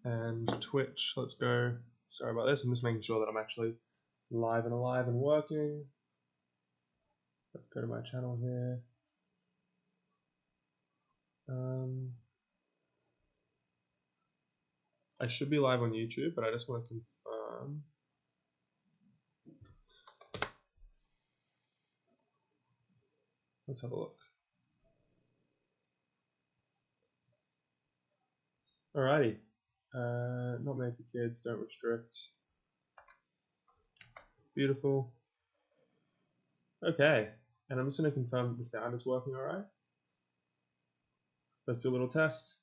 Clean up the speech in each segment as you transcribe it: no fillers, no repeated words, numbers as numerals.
and Twitch. Let's go. Sorry about this. I'm just making sure that I'm actually live and alive and working. Let's go to my channel here. I should be live on YouTube, but I just want to confirm. Let's have a look. Alrighty. Not made for kids, don't restrict. Beautiful. Okay, and I'm just going to confirm that the sound is working alright. Let's do a little test.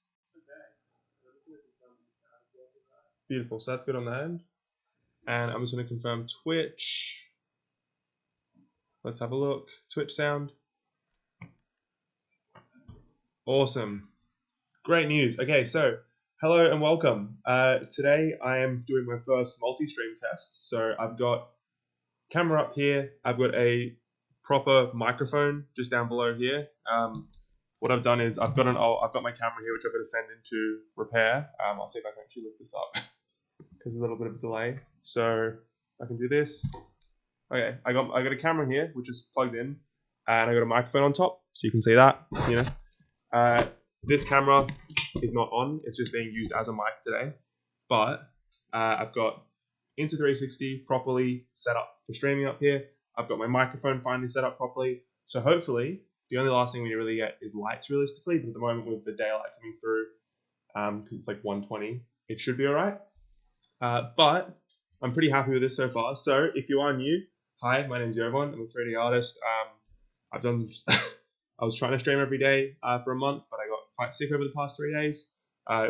Beautiful, so that's good on the end. And I'm just going to confirm Twitch. Let's have a look. Twitch sound. Awesome. Great news. Okay, so hello and welcome. Today I am doing my first multi-stream test. So I've got camera up here. I've got a proper microphone just down below here. What I've done is I've got my camera here, which I've got to send into repair. I'll see if I can actually lift this up because there's a little bit of a delay. So I can do this. Okay, I got a camera here, which is plugged in, and I got a microphone on top, so you can see that. You know, this camera is not on; it's just being used as a mic today. But I've got Insta360 properly set up for streaming up here. I've got my microphone finally set up properly. So hopefully, the only last thing we really get is lights realistically. But at the moment, with the daylight coming through, because it's like 1:20, it should be all right. But I'm pretty happy with this so far. So if you are new, hi, my name's Jovan. I'm a 3D artist. I've done. I was trying to stream every day for a month, but I got quite sick over the past 3 days,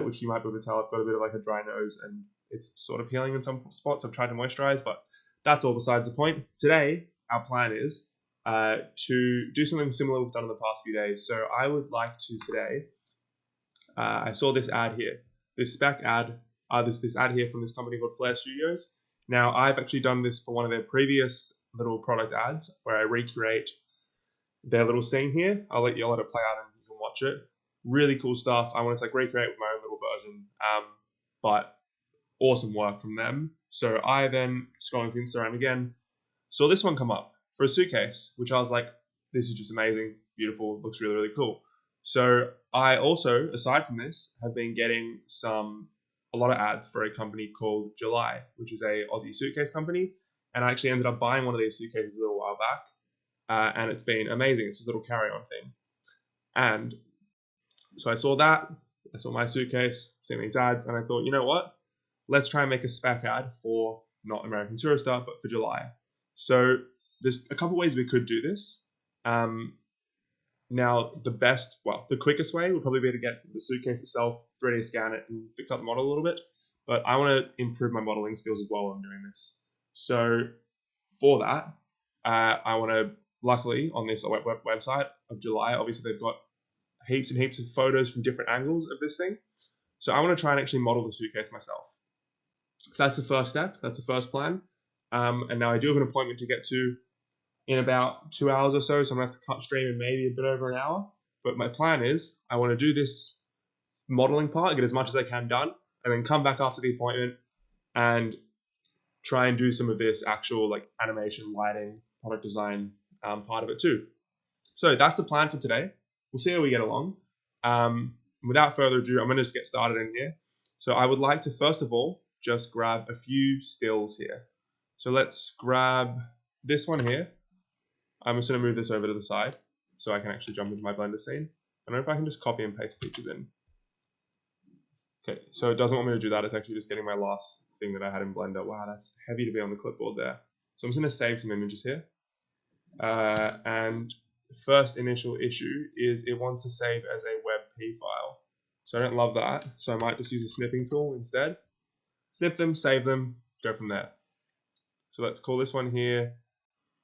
which you might be able to tell. I've got a bit of like a dry nose, and it's sort of healing in some spots. I've tried to moisturize, but that's all besides the point. Today, our plan is to do something similar we've done in the past few days. So I would like to today. I saw this ad here, this Spec ad. This ad here from this company called Flare Studios. Now, I've actually done this for one of their previous little product ads where I recreate their little scene here. I'll let it play out and you can watch it. Really cool stuff. I want to like recreate with my own little version, but awesome work from them. So I then, scrolling through Instagram again, saw this one come up for a suitcase, which I was like, this is just amazing, beautiful, looks really, really cool. So I also, aside from this, have been getting a lot of ads for a company called July, which is a Aussie suitcase company. And I actually ended up buying one of these suitcases a little while back. And it's been amazing. It's this little carry-on thing. And so I saw that. I saw my suitcase, seeing these ads, and I thought, you know what? Let's try and make a Spec ad for not American Tourister, but for July. So there's a couple ways we could do this. Now, the quickest way would probably be to get the suitcase itself, 3D scan it, and fix up the model a little bit. But I want to improve my modeling skills as well while I'm doing this. So for that, I want to, luckily, on this website of July, obviously they've got heaps and heaps of photos from different angles of this thing. So I want to try and actually model the suitcase myself. So that's the first step. That's the first plan. And now I do have an appointment to get to in about 2 hours or so. So I'm going to have to cut stream in maybe a bit over an hour. But my plan is I want to do this modeling part, get as much as I can done, and then come back after the appointment and try and do some of this actual like animation, lighting, product design part of it too. So that's the plan for today. We'll see how we get along. Without further ado, I'm going to just get started in here. So I would like to, first of all, just grab a few stills here. So let's grab this one here. I'm just going to move this over to the side so I can actually jump into my Blender scene. I don't know if I can just copy and paste features in. Okay, so it doesn't want me to do that. It's actually just getting my last thing that I had in Blender. Wow, that's heavy to be on the clipboard there. So I'm just going to save some images here. And the first initial issue is it wants to save as a WebP file. So I don't love that. So I might just use a snipping tool instead. Snip them, save them, go from there. So let's call this one here.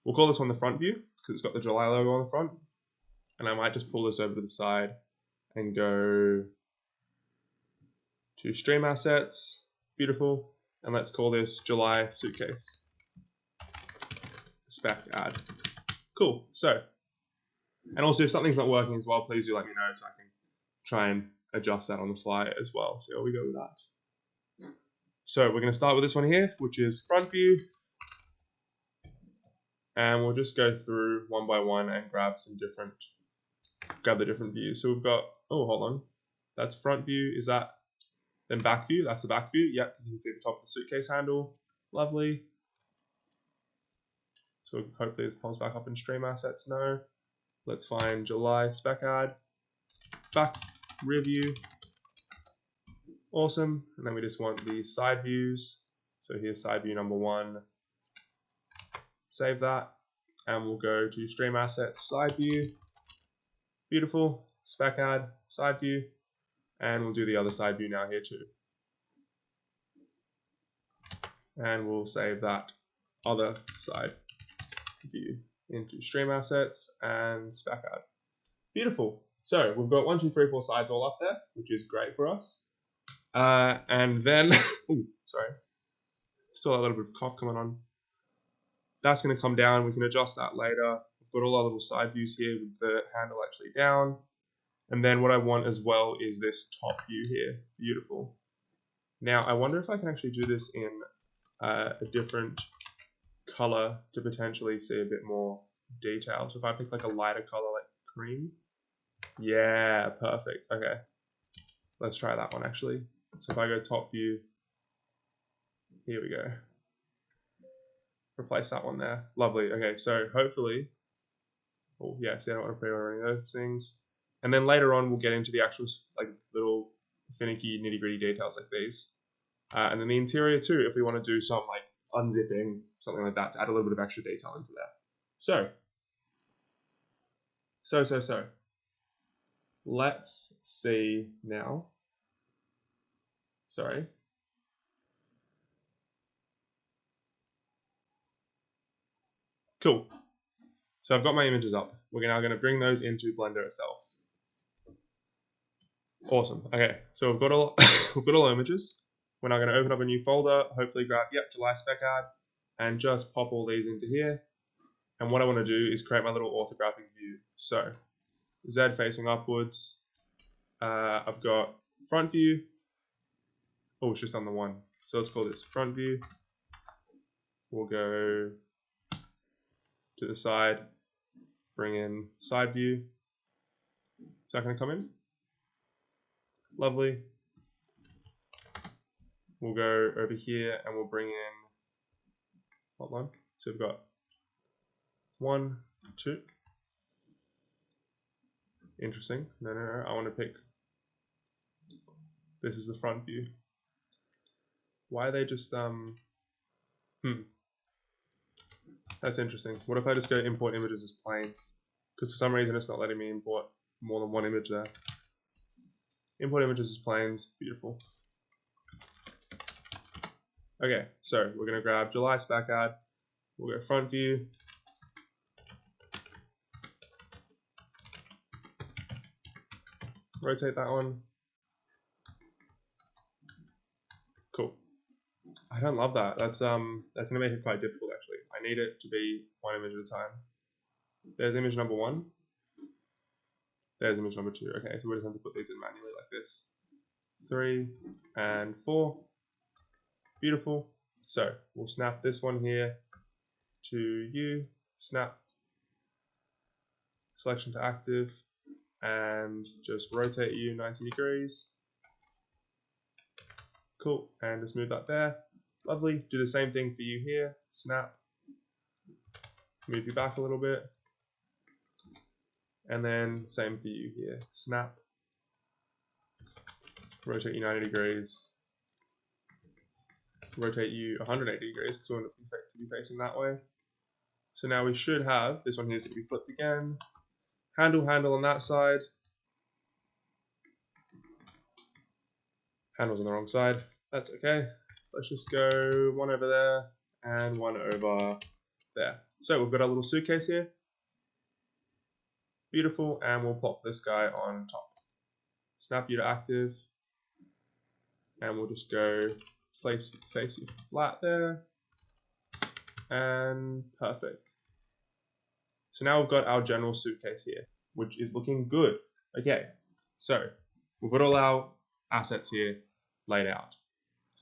We'll call this one the front view because it's got the July logo on the front. And I might just pull this over to the side and go to stream assets. Beautiful. And let's call this July suitcase. Spec ad. Cool. So, and also if something's not working as well, please do let me know so I can try and adjust that on the fly as well. So here we go with that. So we're going to start with this one here, which is front view. And we'll just go through one by one and grab the different views. So we've got, oh, hold on. That's front view. Is that then back view? That's the back view. Yep, because you can see the top of the suitcase handle. Lovely. So hopefully this pulls back up in stream assets. No. Let's find July spec ad. Back rear view. Awesome. And then we just want the side views. So here's side view number 1. Save that. And we'll go to stream assets, side view. Beautiful. Spec ad, side view. And we'll do the other side view now here too. And we'll save that other side view into stream assets and spec ad. Beautiful. So we've got 1, 2, 3, 4 sides all up there, which is great for us. And then, ooh, sorry, still a little bit of cough coming on. That's going to come down. We can adjust that later. We've got all our little side views here with the handle actually down. And then what I want as well is this top view here. Beautiful. Now, I wonder if I can actually do this in a different color to potentially see a bit more detail. So if I pick like a lighter color like cream. Yeah, perfect. Okay. Let's try that one actually. So if I go top view, here we go. Replace that one there. Lovely. Okay, so hopefully, oh yeah, see, I don't want to pre-order any of those things. And then later on, we'll get into the actual like little finicky nitty-gritty details like these. And then the interior too, if we want to do some like unzipping, something like that, to add a little bit of extra detail into there. So. Let's see now. Sorry. Cool. So I've got my images up. We're now going to bring those into Blender itself. Awesome. Okay, so we've got all we've got all images. We're now going to open up a new folder. Hopefully grab July spec ad, and just pop all these into here. And what I want to do is create my little orthographic view. So Z facing upwards. I've got front view. Oh, it's just on the one. So let's call this front view. We'll go to the side, bring in side view. Is that going to come in? Lovely. We'll go over here and we'll bring in, hold on. So we've got 1, 2. Interesting. No. I want to pick, this is the front view. Why are they just, That's interesting. What if I just go import images as planes? Because for some reason it's not letting me import more than one image there. Import images as planes. Beautiful. Okay, so we're going to grab July spec ad. We'll go front view. Rotate that one. Cool. I don't love that. That's going to make it quite difficult actually. I need it to be one image at a time. There's image number 1. There's image number 2. Okay, so we just have to put these in manually like this. 3 and 4. Beautiful. So we'll snap this one here to you. Snap. Selection to active. And just rotate you 90 degrees. Cool. And just move that there. Lovely. Do the same thing for you here. Snap. Move you back a little bit. And then same for you here. Snap. Rotate you 90 degrees. Rotate you 180 degrees because we want it to be facing that way. So now we should have, this one here is going to be flipped again. Handle on that side. Handle's on the wrong side. That's okay. Let's just go one over there and one over there. So we've got our little suitcase here. Beautiful, and we'll pop this guy on top. Snap you to active, and we'll just go face you flat there, and perfect. So now we've got our general suitcase here, which is looking good. Okay, so we've got all our assets here laid out.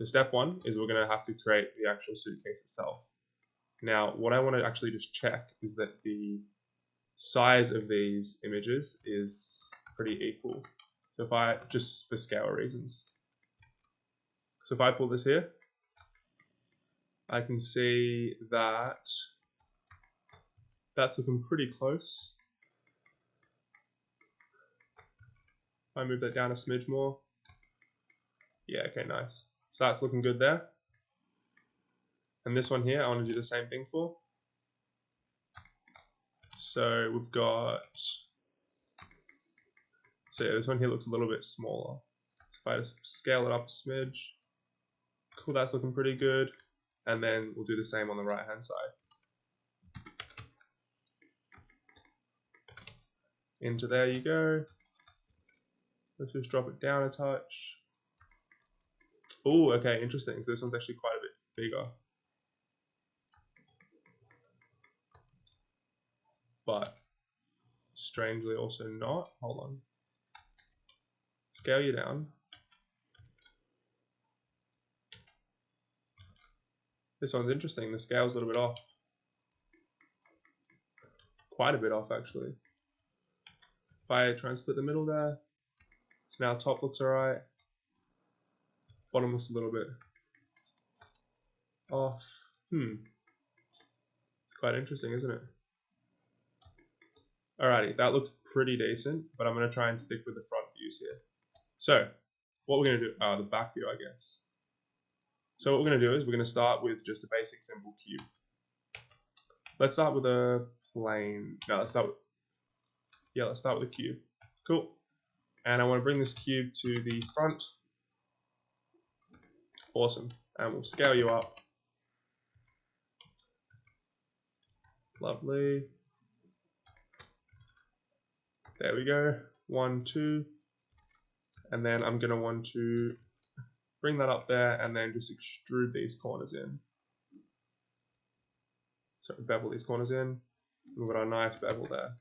So step one is we're going to have to create the actual suitcase itself. Now, what I want to actually just check is that the size of these images is pretty equal. So if I, just for scale reasons. So if I pull this here, I can see that that's looking pretty close. I move that down a smidge more. Yeah, okay, nice. So that's looking good there. And this one here, I want to do the same thing for. So we've got, so yeah, this one here looks a little bit smaller. If I just scale it up a smidge, cool, that's looking pretty good. And then we'll do the same on the right hand side. Into there you go. Let's just drop it down a touch. Oh, okay, interesting. So this one's actually quite a bit bigger. But strangely also not. Hold on. Scale you down. This one's interesting. The scale's a little bit off. Quite a bit off, actually. If I try and split the middle there, so now top looks alright. Bottom looks a little bit off. Quite interesting, isn't it? Alrighty, that looks pretty decent, but I'm going to try and stick with the front views here. So, what we're going to do, the back view, I guess. So what we're going to do is we're going to start with just a basic simple cube. Let's start with a plane. No, let's start with a cube. Cool. And I want to bring this cube to the front. Awesome. And we'll scale you up. Lovely. There we go. 1, 2. And then I'm going to want to bring that up there and then just extrude these corners in. So bevel these corners in. We've got our nice bevel there.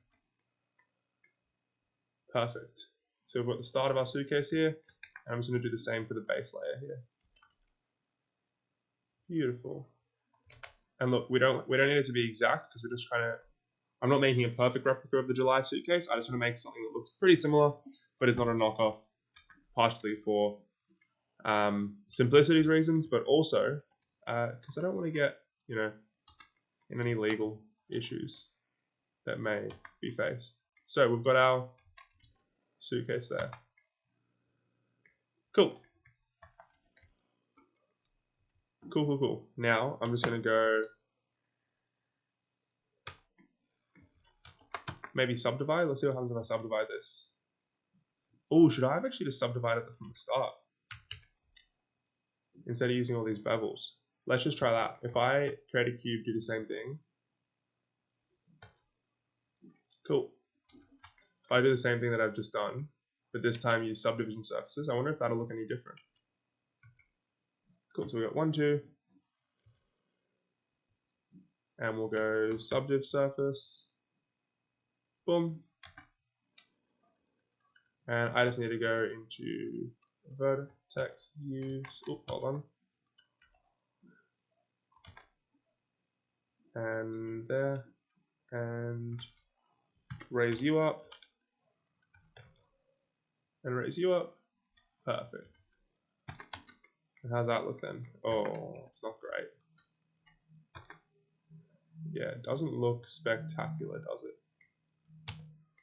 Perfect. So we've got the start of our suitcase here. And I'm just going to do the same for the base layer here. Beautiful. And look, we don't need it to be exact because we're just trying to, I'm not making a perfect replica of the July suitcase. I just want to make something that looks pretty similar, but it's not a knockoff, partially for simplicity's reasons, but also because I don't want to get, in any legal issues that may be faced. So we've got our suitcase there. Cool. Cool. Now I'm just going to go maybe subdivide. Let's see what happens if I subdivide this. Oh, should I have actually just subdivided it from the start instead of using all these bevels? Let's just try that. If I create a cube, do the same thing. Cool. If I do the same thing that I've just done, but this time use subdivision surfaces, I wonder if that'll look any different. Cool, so we got 1, 2. And we'll go subdiv surface. Boom. And I just need to go into vertex views. Oh, hold on. And there. And raise you up. And raise you up. Perfect. And how's that look then? Oh, it's not great. Yeah, it doesn't look spectacular, does it?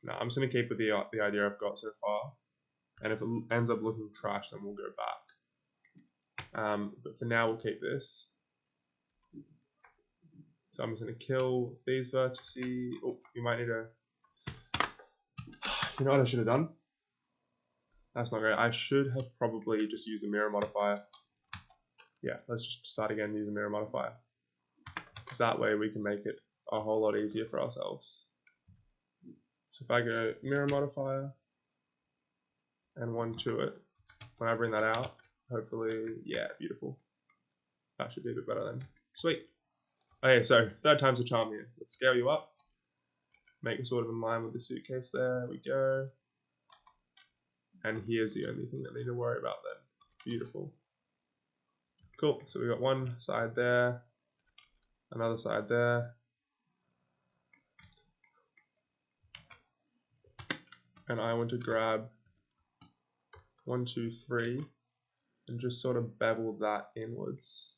No, I'm just going to keep with the idea I've got so far. And if it ends up looking trash, then we'll go back. But for now, we'll keep this. So I'm just going to kill these vertices. Oh, you might need to... You know what I should have done? That's not great. I should have probably just used the mirror modifier. Yeah, let's just start again and use the mirror modifier. Because that way we can make it a whole lot easier for ourselves. So if I go mirror modifier and 1 to it, when I bring that out, hopefully, yeah, beautiful. That should be a bit better then. Sweet. Okay, so third time's a charm here. Let's scale you up. Make it sort of in line with the suitcase there. We go. And here's the only thing that I need to worry about then. Beautiful. Cool, so we got one side there, another side there, and I want to grab 1, 2, 3, and just sort of bevel that inwards.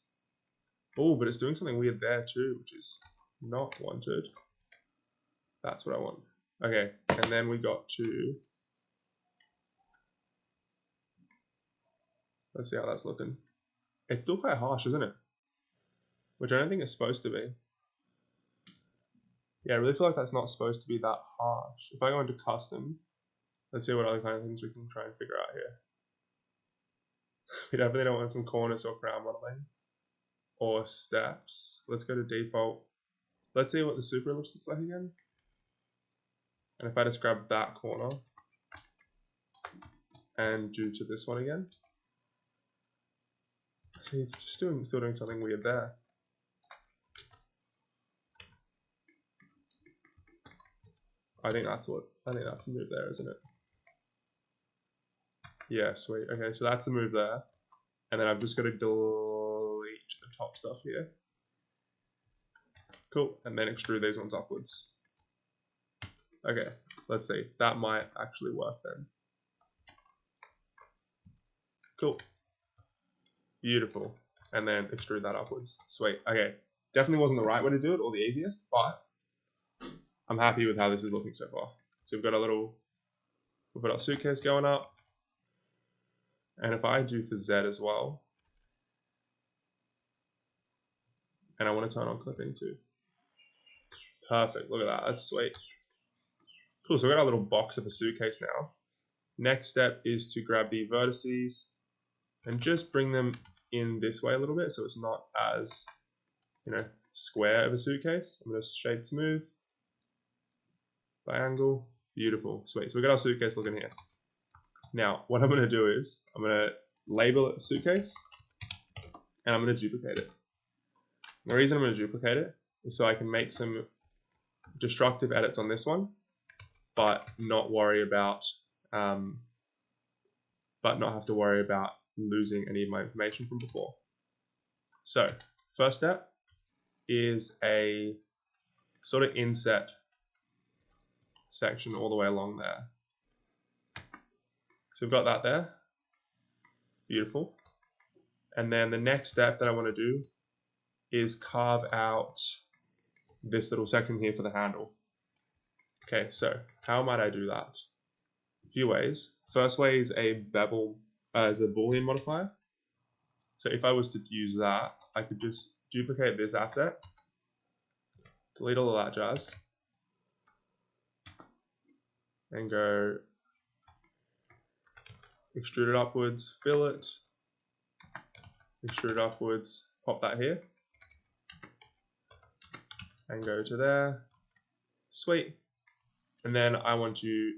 Oh, but it's doing something weird there too, which is not wanted. That's what I want. Okay, and then we got to, let's see how that's looking. It's still quite harsh, isn't it? Which I don't think it's supposed to be. Yeah, I really feel like that's not supposed to be that harsh. If I go into custom, let's see what other kind of things we can try and figure out here. We definitely don't want some cornice or crown modeling or steps. Let's go to default. Let's see what the super ellipse looks like again. And if I just grab that corner and do to this one again, see, it's just still doing something weird there. I think that's the move there, isn't it? Yeah, sweet. Okay, so that's the move there. And then I've just got to delete the top stuff here. Cool, and then extrude these ones upwards. Okay, let's see. That might actually work then. Cool. Beautiful. And then extrude that upwards. Sweet. Okay, definitely wasn't the right way to do it or the easiest, but I'm happy with how this is looking so far. So we've got our suitcase going up. And if I do for Z as well, and I want to turn on clipping too. Perfect, look at that, that's sweet. Cool, so we've got our little box of a suitcase now. Next step is to grab the vertices and just bring them in this way a little bit so it's not as, square of a suitcase. I'm going to shade smooth, triangle, beautiful, sweet. So we've got our suitcase looking here. Now, what I'm going to do is, I'm going to label it suitcase, and I'm going to duplicate it. The reason I'm going to duplicate it is so I can make some destructive edits on this one, but not have to worry about losing any of my information from before. So, first step is a sort of inset section all the way along there. So we've got that there. Beautiful. And then the next step that I want to do is carve out this little section here for the handle. Okay, so how might I do that? A few ways. First way is a bevel, as a Boolean modifier. So if I was to use that, I could just duplicate this asset, delete all of that jazz, and go extrude it upwards, fill it, extrude it upwards, pop that here, and go to there. Sweet. And then I want to,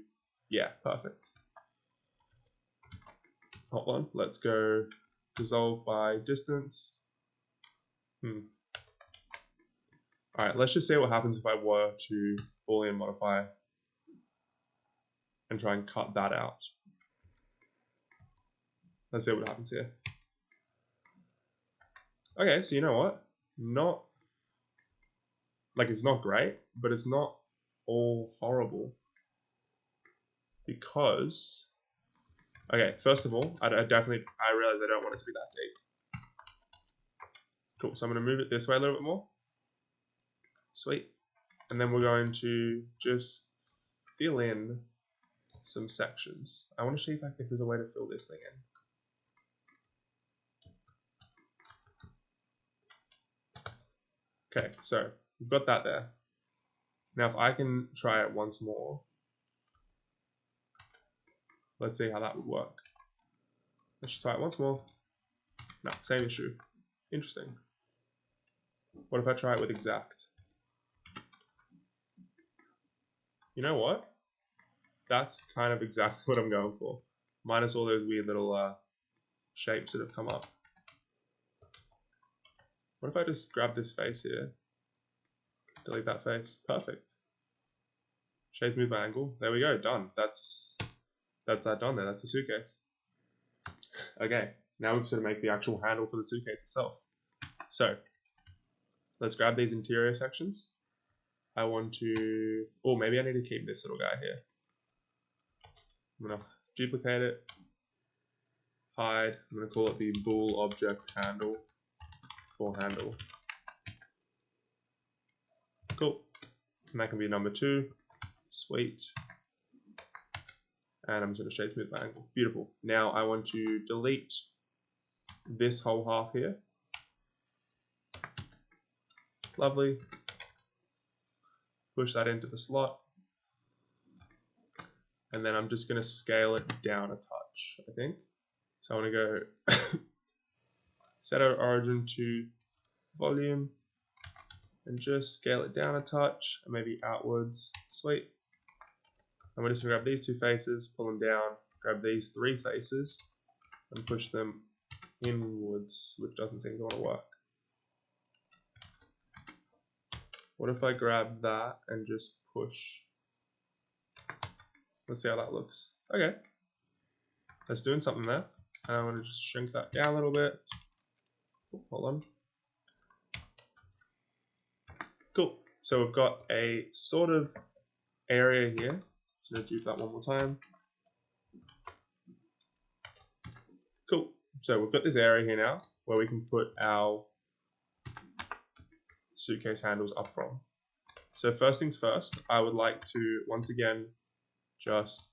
yeah, perfect. Hold on, let's go dissolve by distance. Alright, let's just see what happens if I were to Boolean modify and try and cut that out. Let's see what happens here. Okay, so you know what? It's not great, but it's not all horrible. Because, okay, first of all, I realize I don't want it to be that deep. Cool, so I'm going to move it this way a little bit more. Sweet. And then we're going to just fill in some sections. I want to see if there's a way to fill this thing in. Okay, so we've got that there. Now if I can try it once more, let's see how that would work. Let's try it once more. No, same issue. Interesting. What if I try it with exact? You know what? That's kind of exactly what I'm going for. Minus all those weird little shapes that have come up. What if I just grab this face here? Delete that face. Perfect. Shade smooth by angle. There we go. Done. That's that done there. That's a suitcase. Okay. now we've sort of make the actual handle for the suitcase itself. So let's grab these interior sections. I want to, oh, maybe I need to keep this little guy here. I'm gonna duplicate it, hide. I'm gonna call it the bool object handle for handle. Cool. And that can be number 2. Sweet. And I'm just gonna shade smooth by angle. Beautiful. Now I want to delete this whole half here. Lovely. Push that into the slot. And then I'm just going to scale it down a touch, I think. So I want to go set our origin to volume and just scale it down a touch and maybe outwards. Sweet. And we're just going to grab these 2 faces, pull them down, grab these 3 faces and push them inwards, which doesn't seem to want to work. What if I grab that and just push? Let's see how that looks. Okay. That's doing something there. And I want to just shrink that down a little bit. Hold on. Cool. So we've got a sort of area here. So let's do that one more time. Cool. So we've got this area here now where we can put our suitcase handles up from. So first things first, I would like to once again just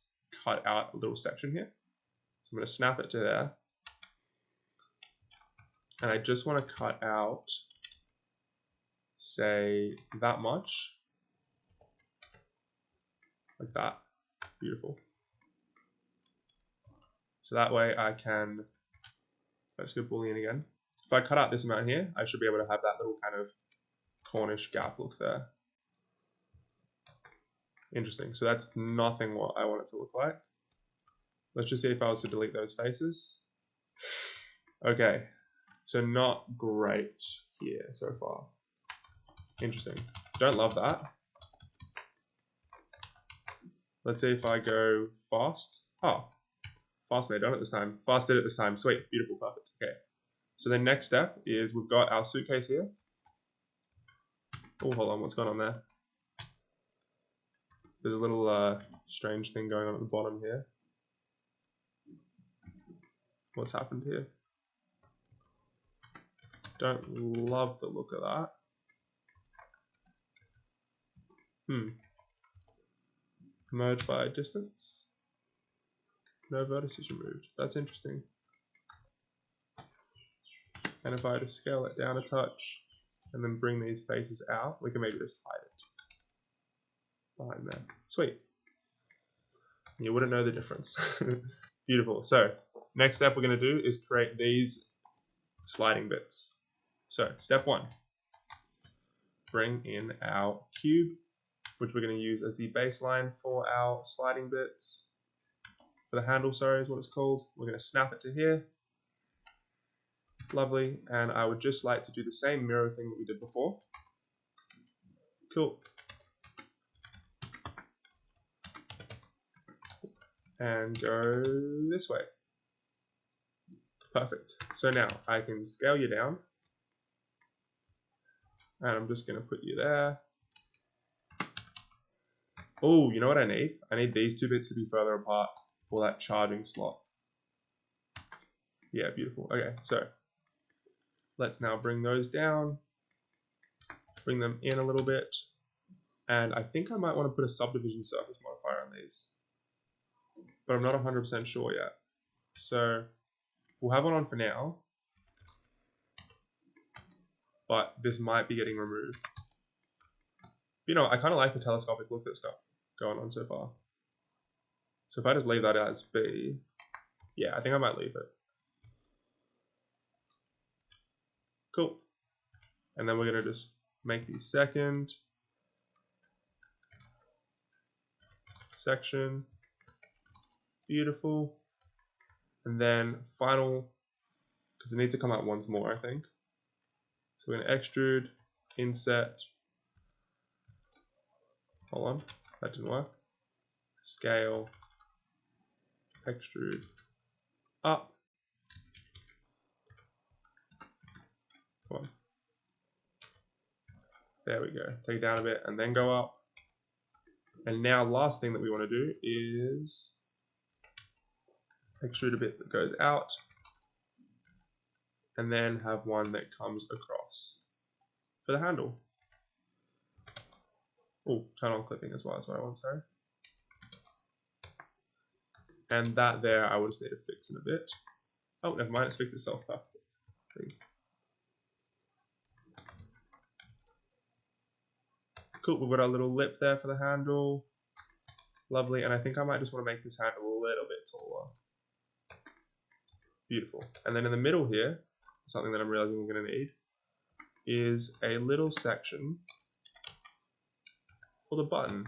cut out a little section here. So I'm going to snap it to there. And I just want to cut out, say, that much. Like that. Beautiful. So that way I can, let's go Boolean again. If I cut out this amount here, I should be able to have that little kind of Cornish gap look there. Interesting. So that's nothing what I want it to look like. Let's just see if I was to delete those faces. Okay. So not great here so far. Interesting. Don't love that. Let's see if I go fast. Oh, fast made done it this time. Fast did it this time. Sweet. Beautiful. Perfect. Okay. So the next step is we've got our suitcase here. Oh, hold on. What's going on there? There's a little strange thing going on at the bottom here. What's happened here? Don't love the look of that. Merge by distance. No vertices removed. That's interesting. And if I just scale it down a touch and then bring these faces out, we can maybe just hide it behind there. Sweet. You wouldn't know the difference. Beautiful. So next step we're going to do is create these sliding bits. So step 1, bring in our cube, which we're going to use as the baseline for our sliding bits. For the handle, sorry, is what it's called. We're going to snap it to here. Lovely. And I would just like to do the same mirror thing that we did before. Cool. And go this way. Perfect. So now I can scale you down. And I'm just going to put you there. Oh, you know what I need? I need these 2 bits to be further apart for that charging slot. Yeah, beautiful. Okay, so let's now bring those down. Bring them in a little bit. And I think I might want to put a subdivision surface modifier on these. But I'm not 100% sure yet. So we'll have one on for now. But this might be getting removed. You know, I kind of like the telescopic look that's got going on so far. So if I just leave that as B, yeah, I think I might leave it. Cool. And then we're going to just make the second section. Beautiful. And then final, because it needs to come out once more, I think. So we're going to extrude, inset. Hold on, that didn't work. Scale, extrude, up. Come on. There we go. Take it down a bit and then go up. And now last thing that we want to do is extrude a bit that goes out and then have one that comes across for the handle. Oh, turn on clipping as well is what I want, sorry. And that there I will just need to fix in a bit. Oh, never mind, it's fixed itself perfectly. Cool, we've got our little lip there for the handle. Lovely, and I think I might just want to make this handle a little bit taller. Beautiful. And then in the middle here, something that I'm realizing we're going to need is a little section for the button.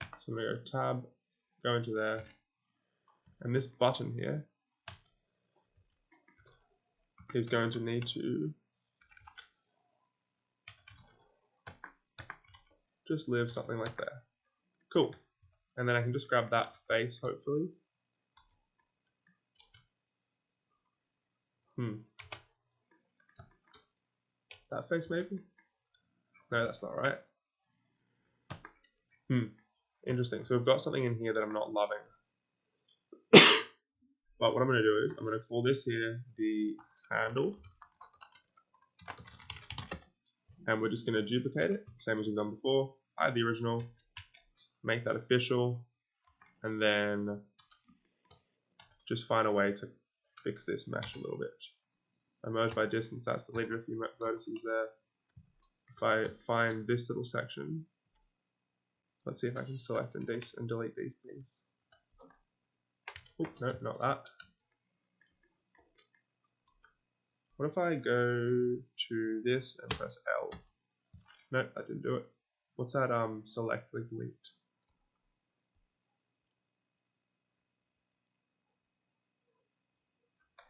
So I'm going to go tab, go into there, and this button here is going to need to just live something like that. Cool. And then I can just grab that face, hopefully. That face maybe? No, that's not right. Interesting. So we've got something in here that I'm not loving. But what I'm going to do is I'm going to call this here the handle. And we're just going to duplicate it, same as we've done before. Hide the original, make that official, and then just find a way to fix this mesh a little bit. Merge by distance, that's deleted a few vertices there. If I find this little section, let's see if I can select and delete these please. Oh, no, not that. What if I go to this and press L? No, that didn't do it. What's that select with delete?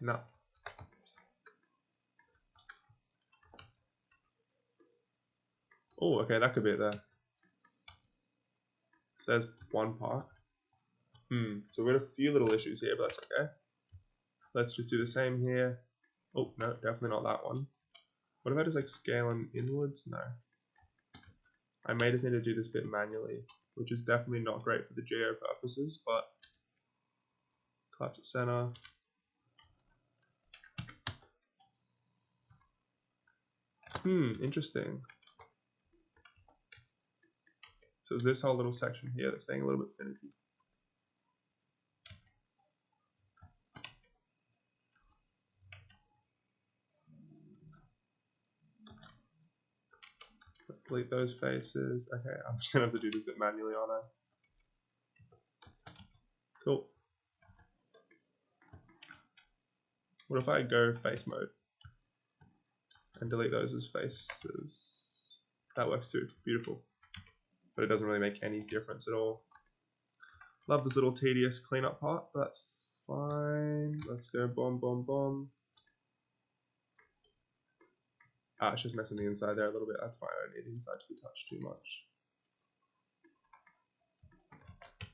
No. Oh, okay, that could be it there. So there's one part. So we've got a few little issues here, but that's okay. Let's just do the same here. Oh, no, definitely not that one. What if I just like scale them inwards? No. I may just need to do this bit manually, which is definitely not great for the geo purposes, but collapse at center. Interesting. So it's this whole little section here that's being a little bit finicky. Let's delete those faces. Okay, I'm just gonna have to do this bit manually, aren't I? Cool. What if I go face mode and delete those as faces? That works too. Beautiful. But it doesn't really make any difference at all. Love this little tedious cleanup part, but that's fine. Let's go bomb, bomb, bomb. Ah, it's just messing the inside there a little bit. That's fine. I don't need the inside to be touched too much.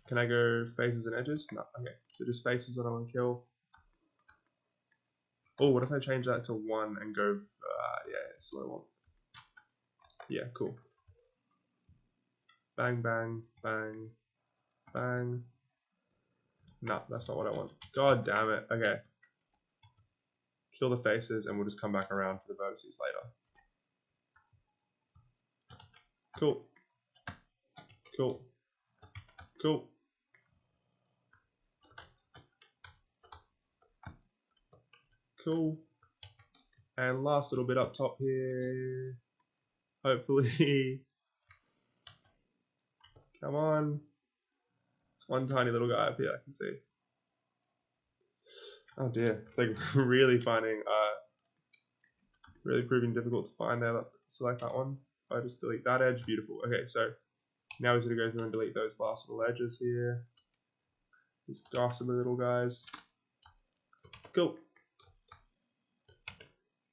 Can I go faces and edges? No. Okay. So just faces that I want to kill. Oh, what if I change that to 1 and go... yeah, that's what I want. Yeah, cool. Bang, bang, bang, bang. No, that's not what I want. God damn it. Okay. Kill the faces and we'll just come back around for the vertices later. Cool. Cool. Cool. Cool. And last little bit up top here. Hopefully. Come on. It's one tiny little guy up here I can see. Oh dear. It's like really proving difficult to find there. Select that one. If I just delete that edge, beautiful. Okay, so now we're going to go through and delete those last little edges here. These gossipy little guys. Cool.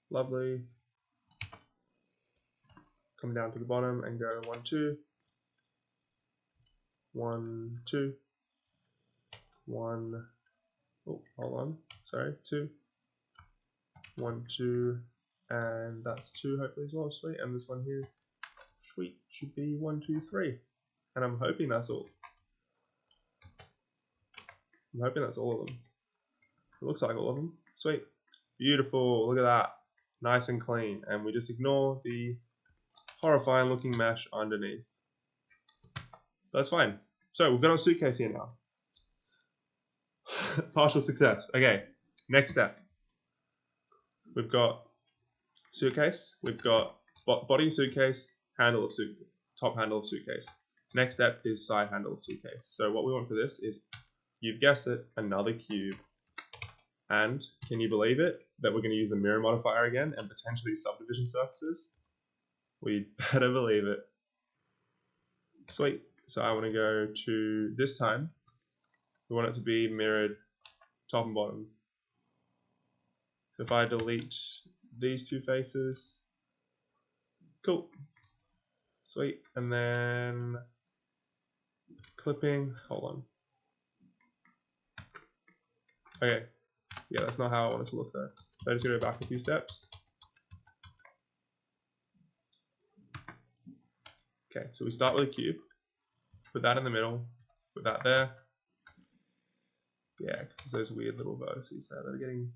Lovely. Come down to the bottom and go 1, 2. 1, 2. 1, Oh, hold on. Sorry, 2. 1, 2, and that's 2 hopefully as well. Sweet. And this one here, sweet, should be 1, 2, 3. And I'm hoping that's all. I'm hoping that's all of them. It looks like all of them. Sweet. Beautiful. Look at that. Nice and clean. And we just ignore the horrifying looking mesh underneath. That's fine. So we've got our suitcase here now. Partial success. Okay, next step. We've got suitcase. We've got body of suitcase, handle of suitcase, top handle of suitcase. Next step is side handle of suitcase. So what we want for this is, you've guessed it, another cube. And can you believe it that we're going to use the mirror modifier again and potentially subdivision surfaces? We better believe it. Sweet. So I want to go to, this time, we want it to be mirrored top and bottom. So if I delete these two faces, cool. Sweet. And then clipping, hold on. Okay. Yeah, that's not how I want it to look though. So I just gotta go back a few steps. Okay, so we start with a cube. Put that in the middle. Put that there. Yeah, because those weird little vertices there that are getting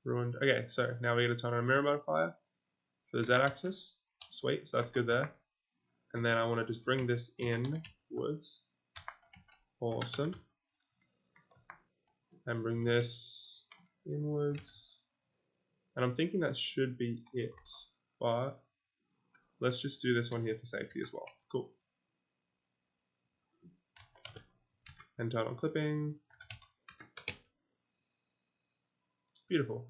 ruined. Okay, so now we're going to turn on a mirror modifier for the z-axis. Sweet, so that's good there. And then I want to just bring this inwards. Awesome. And bring this inwards. And I'm thinking that should be it. But let's just do this one here for safety as well. Cool. And turn on clipping. Beautiful.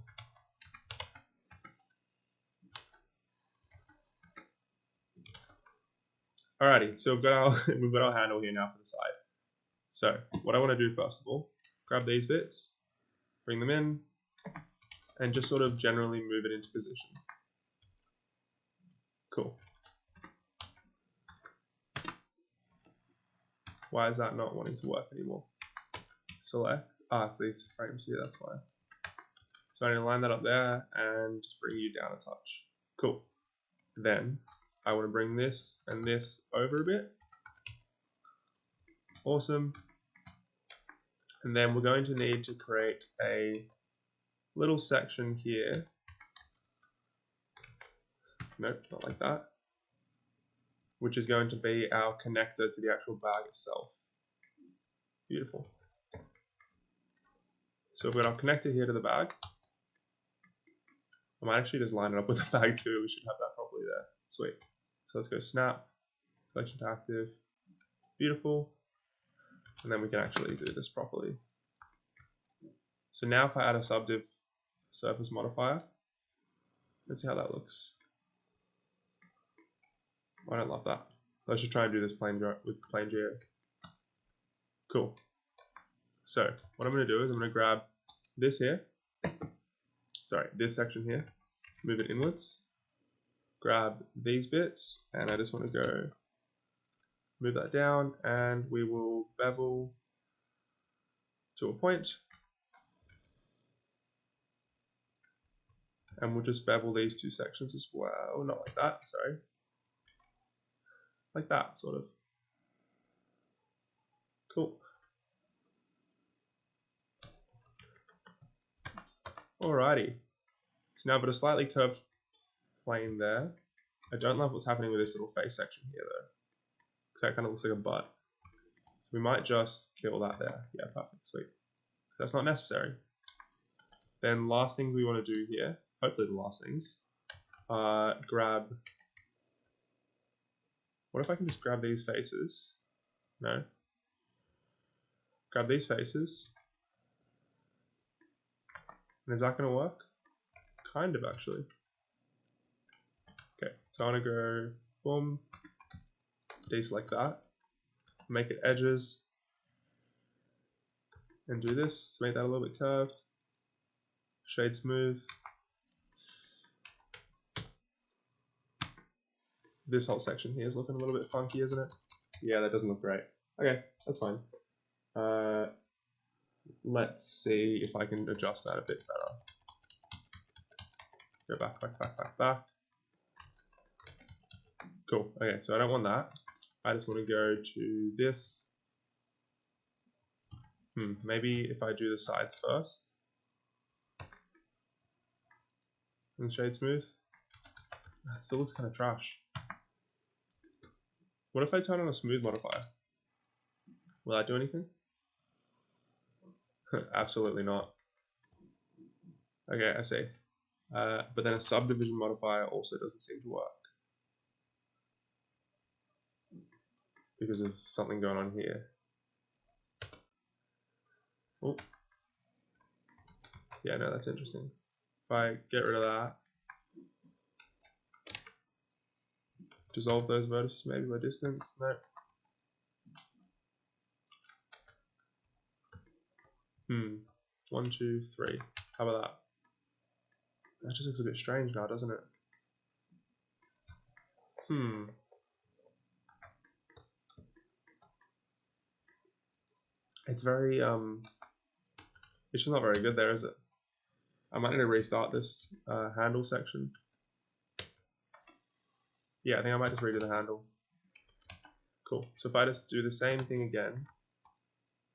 Alrighty, so we've got our handle here now for the side. So what I want to do first of all, grab these bits, bring them in, and just sort of generally move it into position. Cool. Why is that not wanting to work anymore? Select. It's these frames here, that's why. So I'm going to line that up there and just bring you down a touch. Cool. Then I want to bring this and this over a bit. Awesome. And then we're going to need to create a little section here. Nope, not like that. Which is going to be our connector to the actual bag itself. Beautiful. So we've got our connector here to the bag. I might actually just line it up with the bag too. We should have that properly there. Sweet. So let's go snap, selection to active. Beautiful. And then we can actually do this properly. So now if I add a subdiv surface modifier, let's see how that looks. I don't love that. Let's just try and do this with plain geo. Cool. So what I'm going to do is I'm going to grab this here. Sorry, this section here. Move it inwards. Grab these bits, and I just want to go move that down, and we will bevel to a point. And we'll just bevel these two sections as well. Not like that, sorry. Like that, sort of. Cool. Alrighty. So now I've got a slightly curved plane there. I don't love what's happening with this little face section here though, because that kind of looks like a butt. So we might just kill that there. Yeah, perfect, sweet. That's not necessary. Then last things we want to do here, hopefully the last things, grab, what if I can just grab these faces? No. Grab these faces. And is that going to work? Kind of actually. Okay, so I want to go boom, deselect that, make it edges, and do this, make that a little bit curved, shade smooth. This whole section here is looking a little bit funky, isn't it? Yeah, that doesn't look great. Okay, that's fine. Let's see if I can adjust that a bit better. Go back. Cool. Okay, so I don't want that. I just want to go to this. Maybe if I do the sides first. And shade smooth. That still looks kind of trash. What if I turn on a smooth modifier? Will that do anything? Absolutely not. Okay, I see. But then a subdivision modifier also doesn't seem to work. Because of something going on here. Oh. Yeah, no, that's interesting. If I get rid of that, dissolve those vertices maybe by distance. No. 1, 2, 3. How about that? That just looks a bit strange now, doesn't it? It's very it's just not very good there, is it? I might need to restart this handle section. Yeah, I think I might just redo the handle. Cool. So if I just do the same thing again,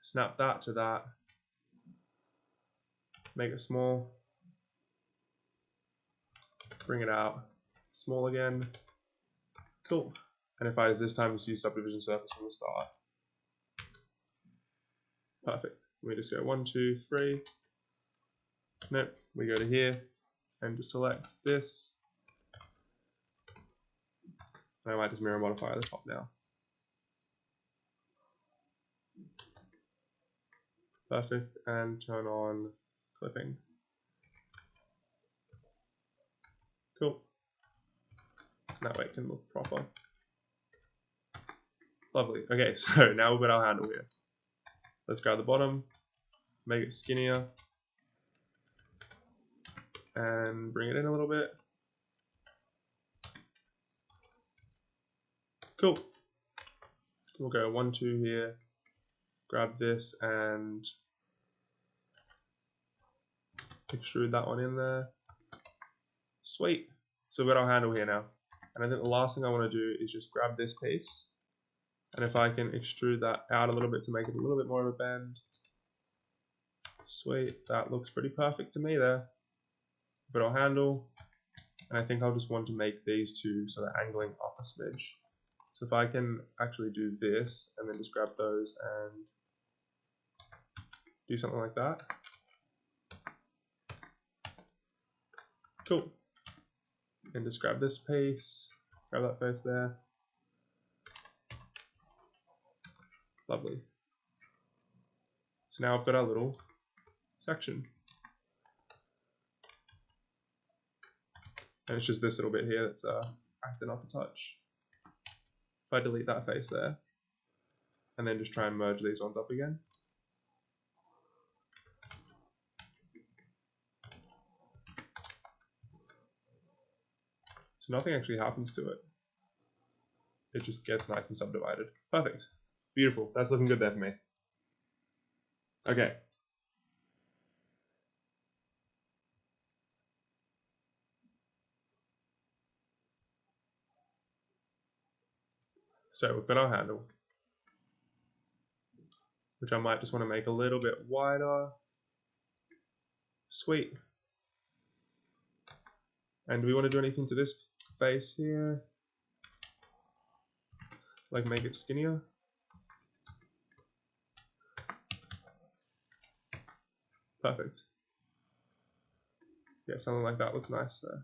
snap that to that, make it small, bring it out, small again. Cool. And if I this time just use subdivision surface from the start. Perfect. We just go 1, 2, 3. Nope. We go to here and just select this. And I might just mirror modify the top now. Perfect. And turn on clipping. Cool. That way it can look proper. Lovely. Okay, so now we've got our handle here. Let's grab the bottom, make it skinnier, and bring it in a little bit. Cool. We'll go 1, 2 here, grab this and extrude that one in there. Sweet. So we've got our handle here now. And I think the last thing I want to do is just grab this piece. And if I can extrude that out a little bit to make it a little bit more of a bend. Sweet. That looks pretty perfect to me there. But our handle. And I think I'll just want to make these two sort of angling up a smidge. So if I can actually do this and then just grab those and do something like that. Cool. And just grab this piece, grab that face there. Lovely. So now I've got our little section. And it's just this little bit here that's acting up a touch. If I delete that face there, and then just try and merge these ones up again. So nothing actually happens to it. It just gets nice and subdivided. Perfect. Beautiful. That's looking good there for me. Okay. So we've got our handle, which I might just want to make a little bit wider. Sweet. And do we want to do anything to this face here? Like make it skinnier? Perfect. Yeah, something like that looks nice there.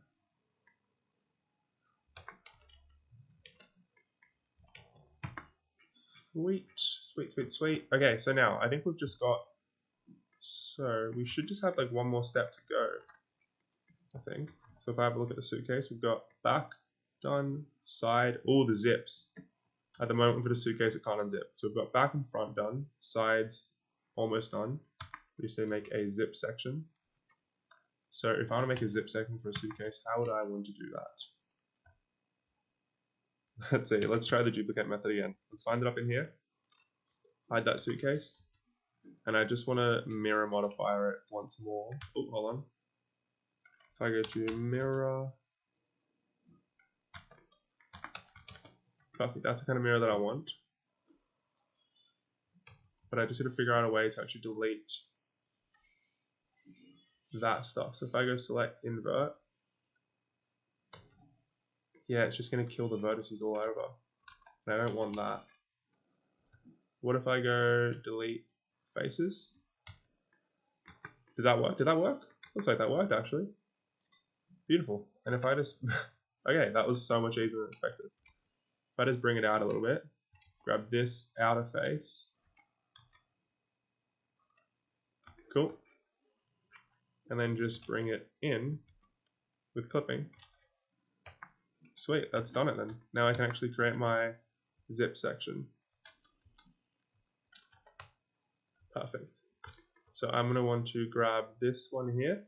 Sweet, sweet, sweet, sweet. Okay, so now I think we've just got, so we should just have like one more step to go, I think. So if I have a look at the suitcase, we've got back done, side, all the zips. At the moment for the suitcase, it can't unzip. So we've got back and front done, sides almost done. We just need to make a zip section. So if I want to make a zip section for a suitcase, how would I want to do that? Let's see, let's try the duplicate method again. Let's find it up in here. Hide that suitcase. And I just want to mirror modifier it once more. Oh, hold on. If I go to mirror, perfect, that's the kind of mirror that I want. But I just need to figure out a way to actually delete that stuff. So if I go select invert, yeah, it's just going to kill the vertices all over. And I don't want that. What if I go delete faces? Does that work? Did that work? Looks like that worked actually. Beautiful. And if I just, okay, that was so much easier than expected. If I just bring it out a little bit, grab this outer face. Cool. And then just bring it in with clipping. Sweet, that's done it then. Now I can actually create my zip section. Perfect. So I'm going to want to grab this one here.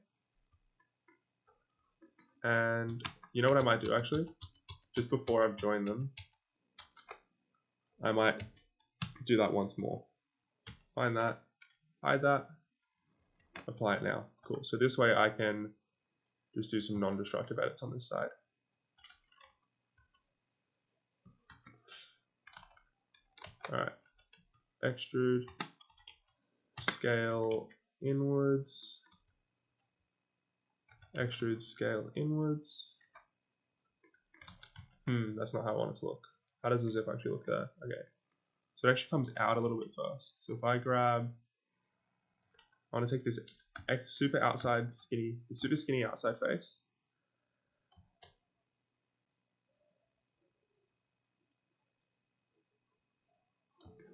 And you know what I might do actually? Just before I've joined them, I might do that once more. Find that, hide that, apply it now. Cool. So this way I can just do some non-destructive edits on this side. Alright. Extrude, scale inwards, extrude, scale inwards. That's not how I want it to look. How does the zip actually look there? Okay. So it actually comes out a little bit first. So if I grab, I want to take this super skinny outside face.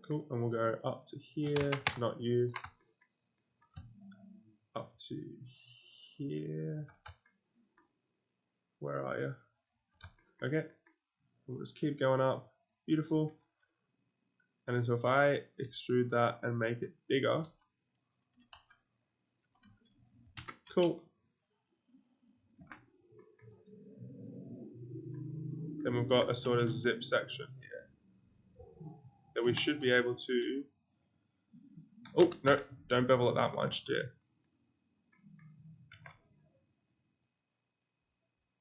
Cool, and we'll go up to here, not you. Up to here. Where are you? Okay, we'll just keep going up. Beautiful. And then so if I extrude that and make it bigger, cool. Then we've got a sort of zip section here that we should be able to. Oh, no, don't bevel it that much, dear.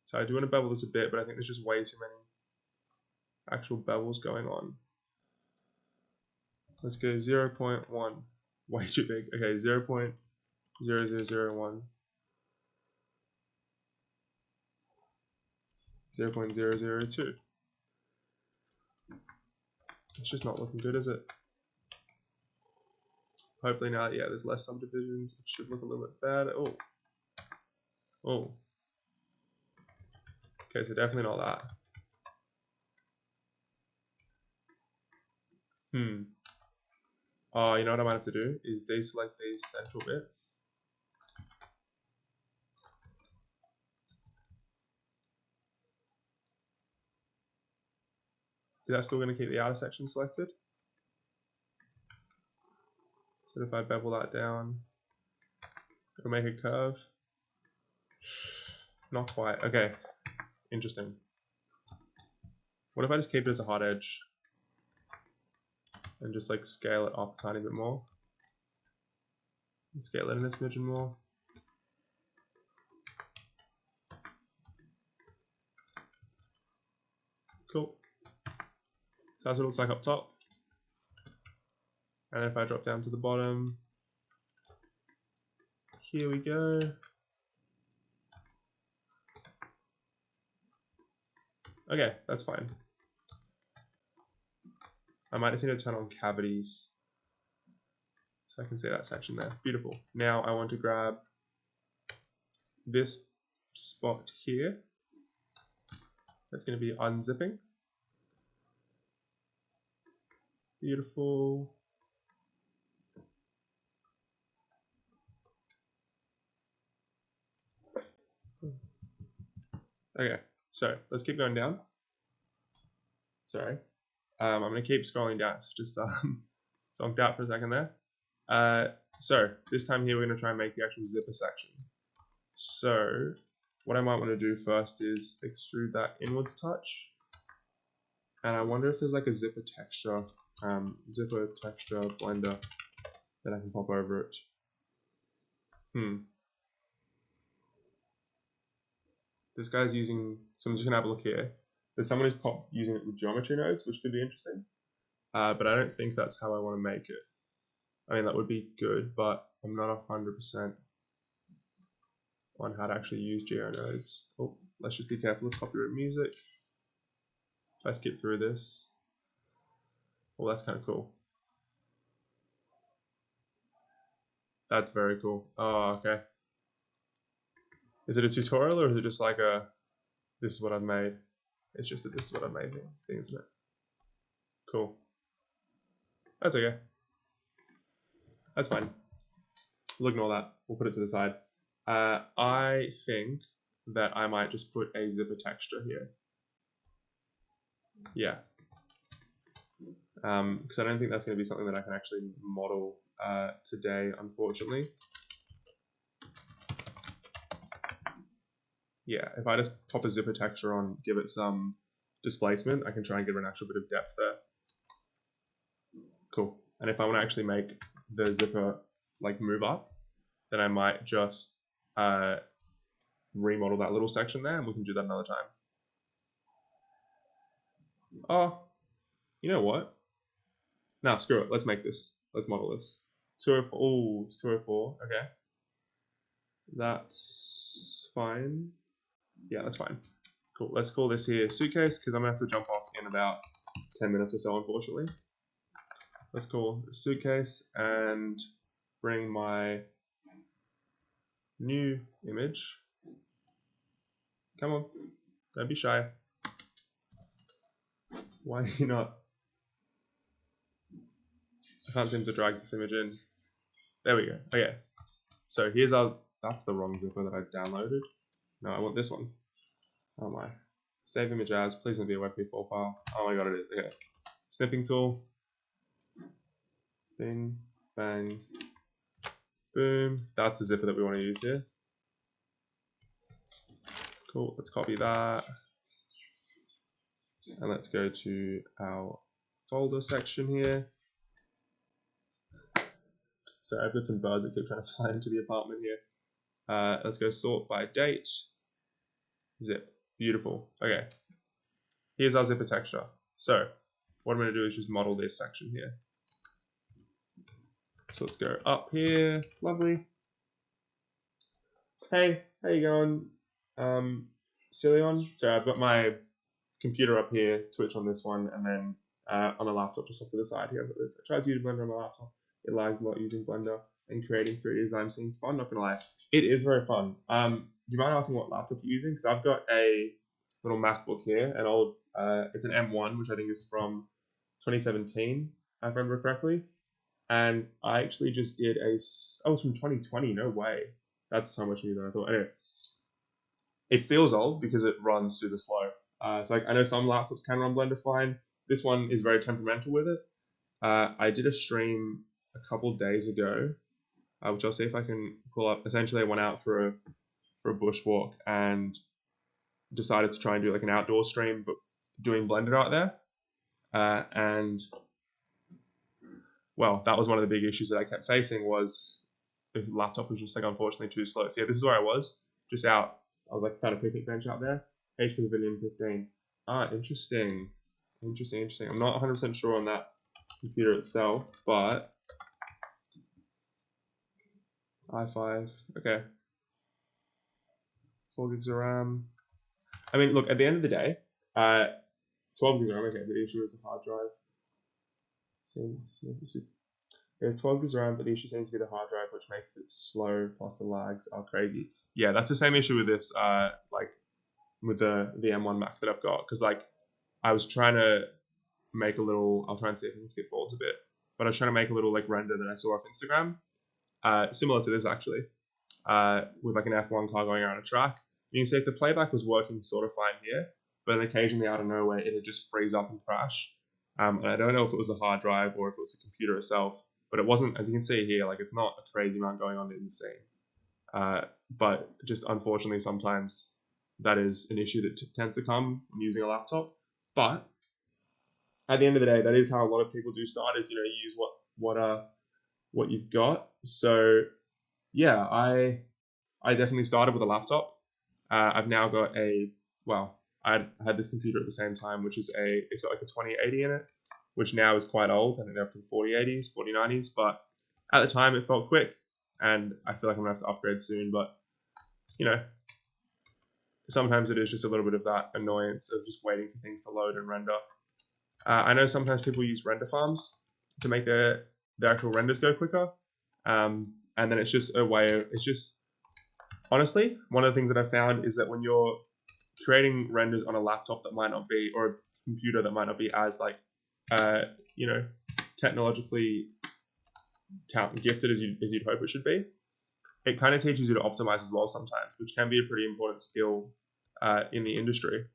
So I do want to bevel this a bit, but I think there's just way too many actual bevels going on. Let's go 0.1. Way too big. Okay, 0.0001. 0.002. It's just not looking good, is it? Hopefully now, yeah, there's less subdivisions. It should look a little bit better. Oh. Oh. Okay, so definitely not that. Oh, you know what I might have to do is deselect these central bits. Is that still going to keep the outer section selected? So if I bevel that down, it'll make a curve. Not quite. Okay, interesting. What if I just keep it as a hot edge and just like scale it up a tiny bit more? And scale it in a smidgen more. Cool. So that's what it looks like up top. And if I drop down to the bottom, here we go. Okay, that's fine. I might just need to turn on cavities so I can see that section there. Beautiful. Now I want to grab this spot here. That's going to be unzipping. Beautiful. Okay, so let's keep going down. Sorry. I'm going to keep scrolling down. Just zonked out for a second there. So this time here we're going to try and make the actual zipper section. So what I might want to do first is extrude that inwards touch. And I wonder if there's like a zipper texture blender Then I can pop over it. This guy's using, so I'm just gonna have a look here. There's someone who's using it with geometry nodes, which could be interesting. But I don't think that's how I want to make it. I mean, that would be good, but I'm not 100% on how to actually use geo nodes. Oh, let's just be careful with copyright music. If I skip through this. Oh, that's kind of cool. That's very cool. Oh, okay. Is it a tutorial or is it just like a, this is what I've made? It's just that this is what I've made thing, isn't it? Cool. That's okay. That's fine. We'll ignore that. We'll put it to the side. I think that I might just put a zipper texture here. Yeah. Because I don't think that's going to be something that I can actually model today, unfortunately. Yeah, if I just pop a zipper texture on, give it some displacement, I can try and give it an actual bit of depth there. Cool. And if I want to actually make the zipper like move up, then I might just remodel that little section there, and we can do that another time. Oh, you know what? No, screw it. Let's make this. Let's model this. 204. Oh, it's 204. Okay. That's fine. Yeah, that's fine. Cool. Let's call this here Suitcase, because I'm going to have to jump off in about 10 minutes or so, unfortunately. Let's call it Suitcase and bring my new image. Come on. Don't be shy. Why are you not? I can't seem to drag this image in. There we go. Okay. So here's our, that's the wrong zipper that I downloaded. No, I want this one. Oh my. Save image as, please don't be a WebP4 file. Oh my god, it is. Okay. Snipping tool. Bing, bang, boom. That's the zipper that we want to use here. Cool, let's copy that. And let's go to our folder section here. So I've got some birds that keep trying to fly into the apartment here. Let's go sort by date. Zip. Beautiful. Okay. Here's our zipper texture. So what I'm going to do is just model this section here. So let's go up here. Lovely. Hey, how you going? Cilion? So I've got my computer up here, Twitch on this one, and then on the laptop just off to the side here. I tried to use Blender on my laptop. It lags a lot using Blender, and creating 3D design seems fun, not gonna lie. It is very fun. Do you mind asking what laptop you're using? Because I've got a little MacBook here, an old, it's an M1, which I think is from 2017, if I remember correctly. And I actually just did oh, it's from 2020, no way. That's so much newer than I thought. Anyway, it feels old because it runs super slow. So like, I know some laptops can run Blender fine. This one is very temperamental with it. I did a stream a couple days ago, which I'll see if I can pull up. Essentially, I went out for a bushwalk and decided to try and do like an outdoor stream, but doing Blender out there. And well, that was one of the big issues that I kept facing, was the laptop was just like unfortunately too slow. So yeah, this is where I was, just out. I was like kind of picnic bench out there. HP Pavilion 15. Ah, interesting. Interesting. I'm not 100% sure on that computer itself, but i5. Okay. 4 gigs of RAM. I mean, look, at the end of the day, 12 gigs of RAM. Okay, the issue is the hard drive. There's 12 gigs of RAM, but the issue seems to be the hard drive, which makes it slow. Plus the lags are crazy. Yeah, that's the same issue with this. Like with the M1 Mac that I've got, because like I was trying to make a little, I'll try and see if I can skip forwards a bit, but I was trying to make a little like render that I saw off Instagram, similar to this actually, with like an F1 car going around a track. You can see if the playback was working sort of fine here, but then occasionally out of nowhere it would just freeze up and crash. And I don't know if it was a hard drive or if it was the computer itself, but it wasn't, as you can see here, like it's not a crazy amount going on in the scene. But just unfortunately sometimes that is an issue that tends to come when using a laptop. But at the end of the day, that is how a lot of people do start, is, you know, you use what you've got. So yeah, I definitely started with a laptop. I've now got I had this computer at the same time, which is it's got like a 2080 in it, which now is quite old. I think they're up to 4080s, 4090s, but at the time it felt quick, and I feel like I'm gonna have to upgrade soon. But you know, sometimes it is just a little bit of that annoyance of just waiting for things to load and render. I know sometimes people use render farms to make their actual renders go quicker, and then it's just a way of honestly, one of the things that I found is that when you're creating renders on a laptop that might not be, or a computer that might not be as like, you know, technologically gifted as you'd hope it should be, it kind of teaches you to optimize as well sometimes, which can be a pretty important skill in the industry.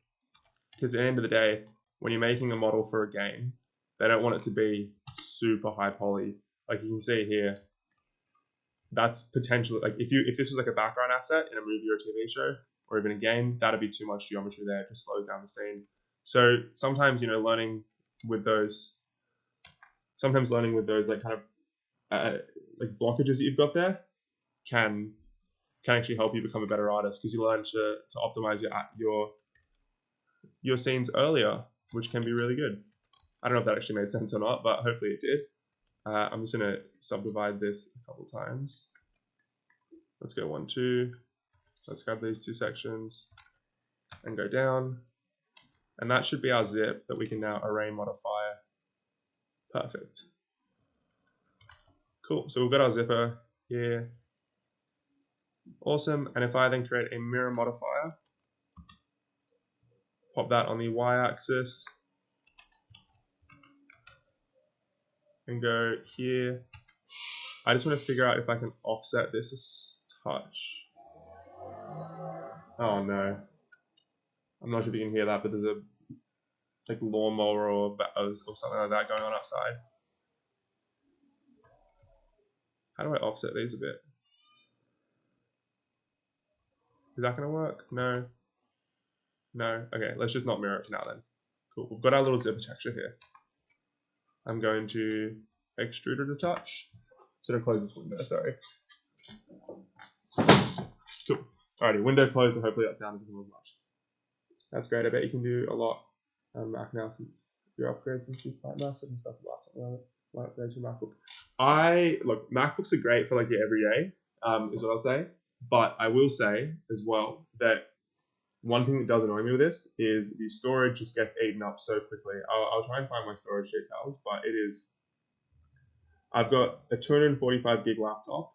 Because at the end of the day, when you're making a model for a game, they don't want it to be super high poly. Like you can see here, that's potentially like if this was like a background asset in a movie or a TV show or even a game, that'd be too much geometry there. It just slows down the scene. So sometimes learning with those like kind of like blockages that you've got there can actually help you become a better artist, because you learn to optimize your scenes earlier, which can be really good. I don't know if that actually made sense or not, but hopefully it did. I'm just going to subdivide this a couple times. Let's go 1, 2. Let's grab these two sections and go down. And that should be our zip that we can now array modifier. Perfect. Cool. So we've got our zipper here. Awesome. And if I then create a mirror modifier, pop that on the y-axis, and go here. I just want to figure out if I can offset this a touch. Oh no. I'm not sure if you can hear that, but there's a like lawnmower or something like that going on outside. How do I offset these a bit? Is that going to work? No. No. Okay, let's just not mirror it for now then. Cool. We've got our little zipper texture here. I'm going to extrude it a touch. So to close this window, sorry. Cool. Alrighty, window closed, and hopefully that sound doesn't move much. That's great. I bet you can do a lot on Mac now since you're upgrading since you've quite massive and stuff like upgrade to MacBook. Look, MacBooks are great for like your everyday, is what I'll say. But I will say as well that one thing that does annoy me with this is the storage just gets eaten up so quickly. I'll try and find my storage details, but I've got a 245 gig laptop,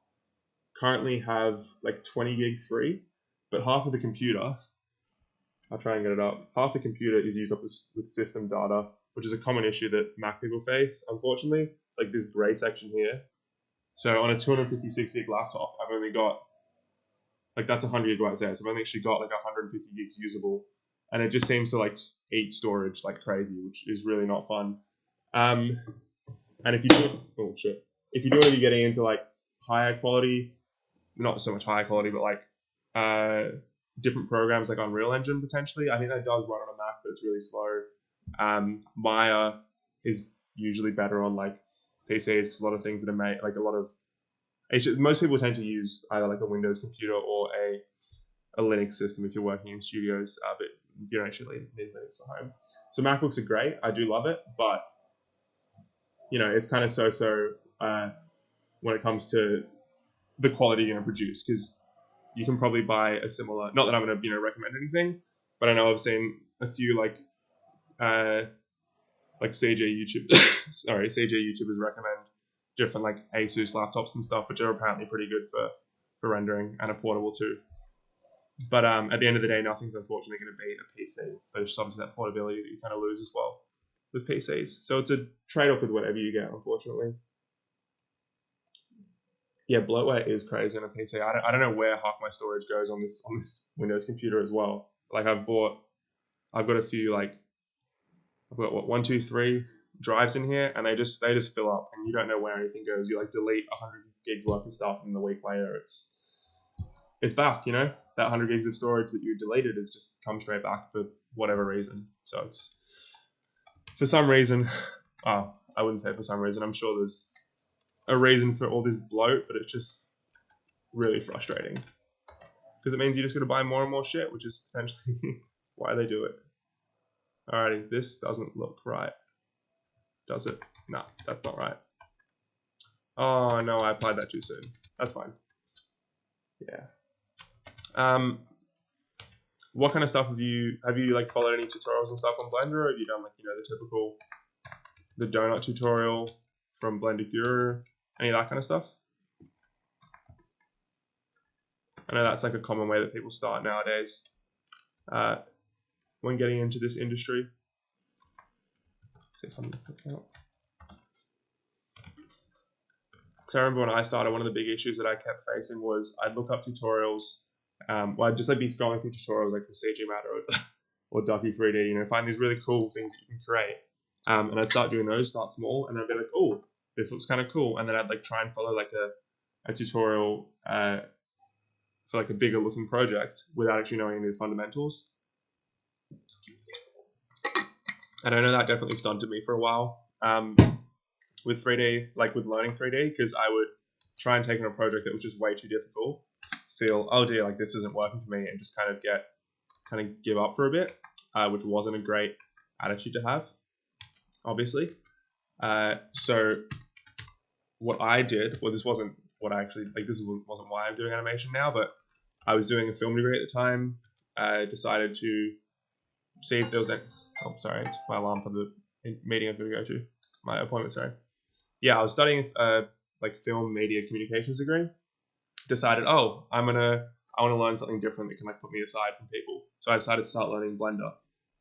currently have like 20 gigs free, but half of the computer, I'll try and get it up, half the computer is used up with system data, which is a common issue that Mac people face, unfortunately. It's like this gray section here. So on a 256 gig laptop, I've only got, like that's 100 gigabytes there, so I've only actually got like 150 gigs usable, and it just seems to like eat storage like crazy, which is really not fun. And if you do, if you do want to be getting into like higher quality, not so much higher quality, but like different programs like Unreal Engine potentially, I think that does run on a Mac, but it's really slow. Maya is usually better on like PCs, because a lot of things that are made, like most people tend to use either like a Windows computer or a Linux system if you're working in studios, but you don't actually need Linux at home. So MacBooks are great. I do love it, but it's kind of so when it comes to the quality you're going to produce, because you can probably buy a similar, not that I'm going to recommend anything, but I know I've seen a few like CJ YouTubers recommend different like Asus laptops and stuff, which are apparently pretty good for rendering and are portable too. But at the end of the day, nothing's unfortunately going to beat a PC. There's just obviously that portability that you kind of lose as well with PCs. So it's a trade-off with whatever you get, unfortunately. Yeah, bloatware is crazy on a PC. I don't know where half my storage goes on this Windows computer as well. Like I've got a few I've got 1, 2, 3 drives in here, and they just fill up, and you don't know where anything goes. You like delete 100 gigs worth of stuff, and a week later it's back. That 100 gigs of storage that you deleted has just come straight back for whatever reason. So it's for some reason. I wouldn't say for some reason. I'm sure there's a reason for all this bloat, but it's just really frustrating because it means you just got to buy more and more shit, which is potentially why they do it. Alrighty, this doesn't look right, does it? No, that's not right. Oh no, I applied that too soon. That's fine. Yeah. What kind of stuff have you like followed any tutorials and stuff on Blender, or have you done like the typical donut tutorial from Blender Guru, any of that kind of stuff? I know that's like a common way that people start nowadays when getting into this industry. See if I'm out. Because I remember when I started, one of the big issues that I kept facing was I'd look up tutorials. I'd just like be scrolling through tutorials like for CG Matter or Ducky 3D, find these really cool things that you can create. And I'd start doing those, start small, and then I'd be like, oh, this looks kind of cool. And then I'd like try and follow like a tutorial for like a bigger looking project without actually knowing any of the fundamentals. And I know that definitely stunted me for a while with 3D, like with learning 3D, because I would try and take on a project that was just way too difficult, feel, oh dear, like this isn't working for me, and just kind of give up for a bit, which wasn't a great attitude to have, obviously. So what I did, well, this wasn't what I actually, like this wasn't why I'm doing animation now, but I was doing a film degree at the time. I decided to see if there was oh, sorry, it's my alarm for the meeting I'm going to go to, my appointment, sorry. Yeah, I was studying like film media communications degree. Decided, oh, I want to learn something different that can like put me aside from people. So I decided to start learning Blender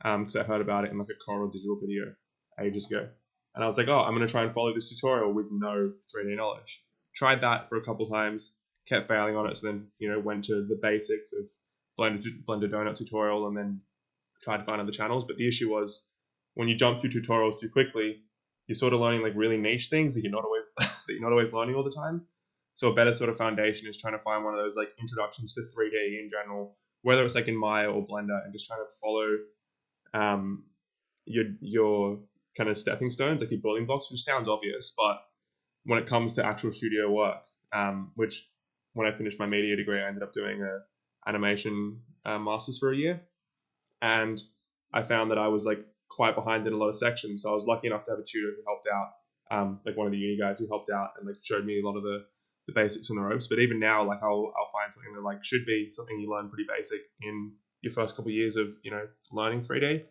because I heard about it in like a Coral Digital video ages ago. And I was like, oh, I'm going to try and follow this tutorial with no 3D knowledge. Tried that for a couple times, kept failing on it. So then, went to the basics of Blender Donut tutorial and then tried to find other channels. But the issue was when you jump through tutorials too quickly, you're sort of learning like really niche things that you're not always learning all the time. So a better sort of foundation is trying to find one of those like introductions to 3D in general, whether it's like in Maya or Blender, and just trying to follow your kind of stepping stones, like your building blocks, which sounds obvious, but when it comes to actual studio work, which when I finished my media degree, I ended up doing a animation master's for a year, and I found that I was like quite behind in a lot of sections. So I was lucky enough to have a tutor who helped out, like one of the uni guys who helped out and like showed me a lot of the basics and the ropes. But even now, like I'll find something that like should be something you learn pretty basic in your first couple of years of learning 3D.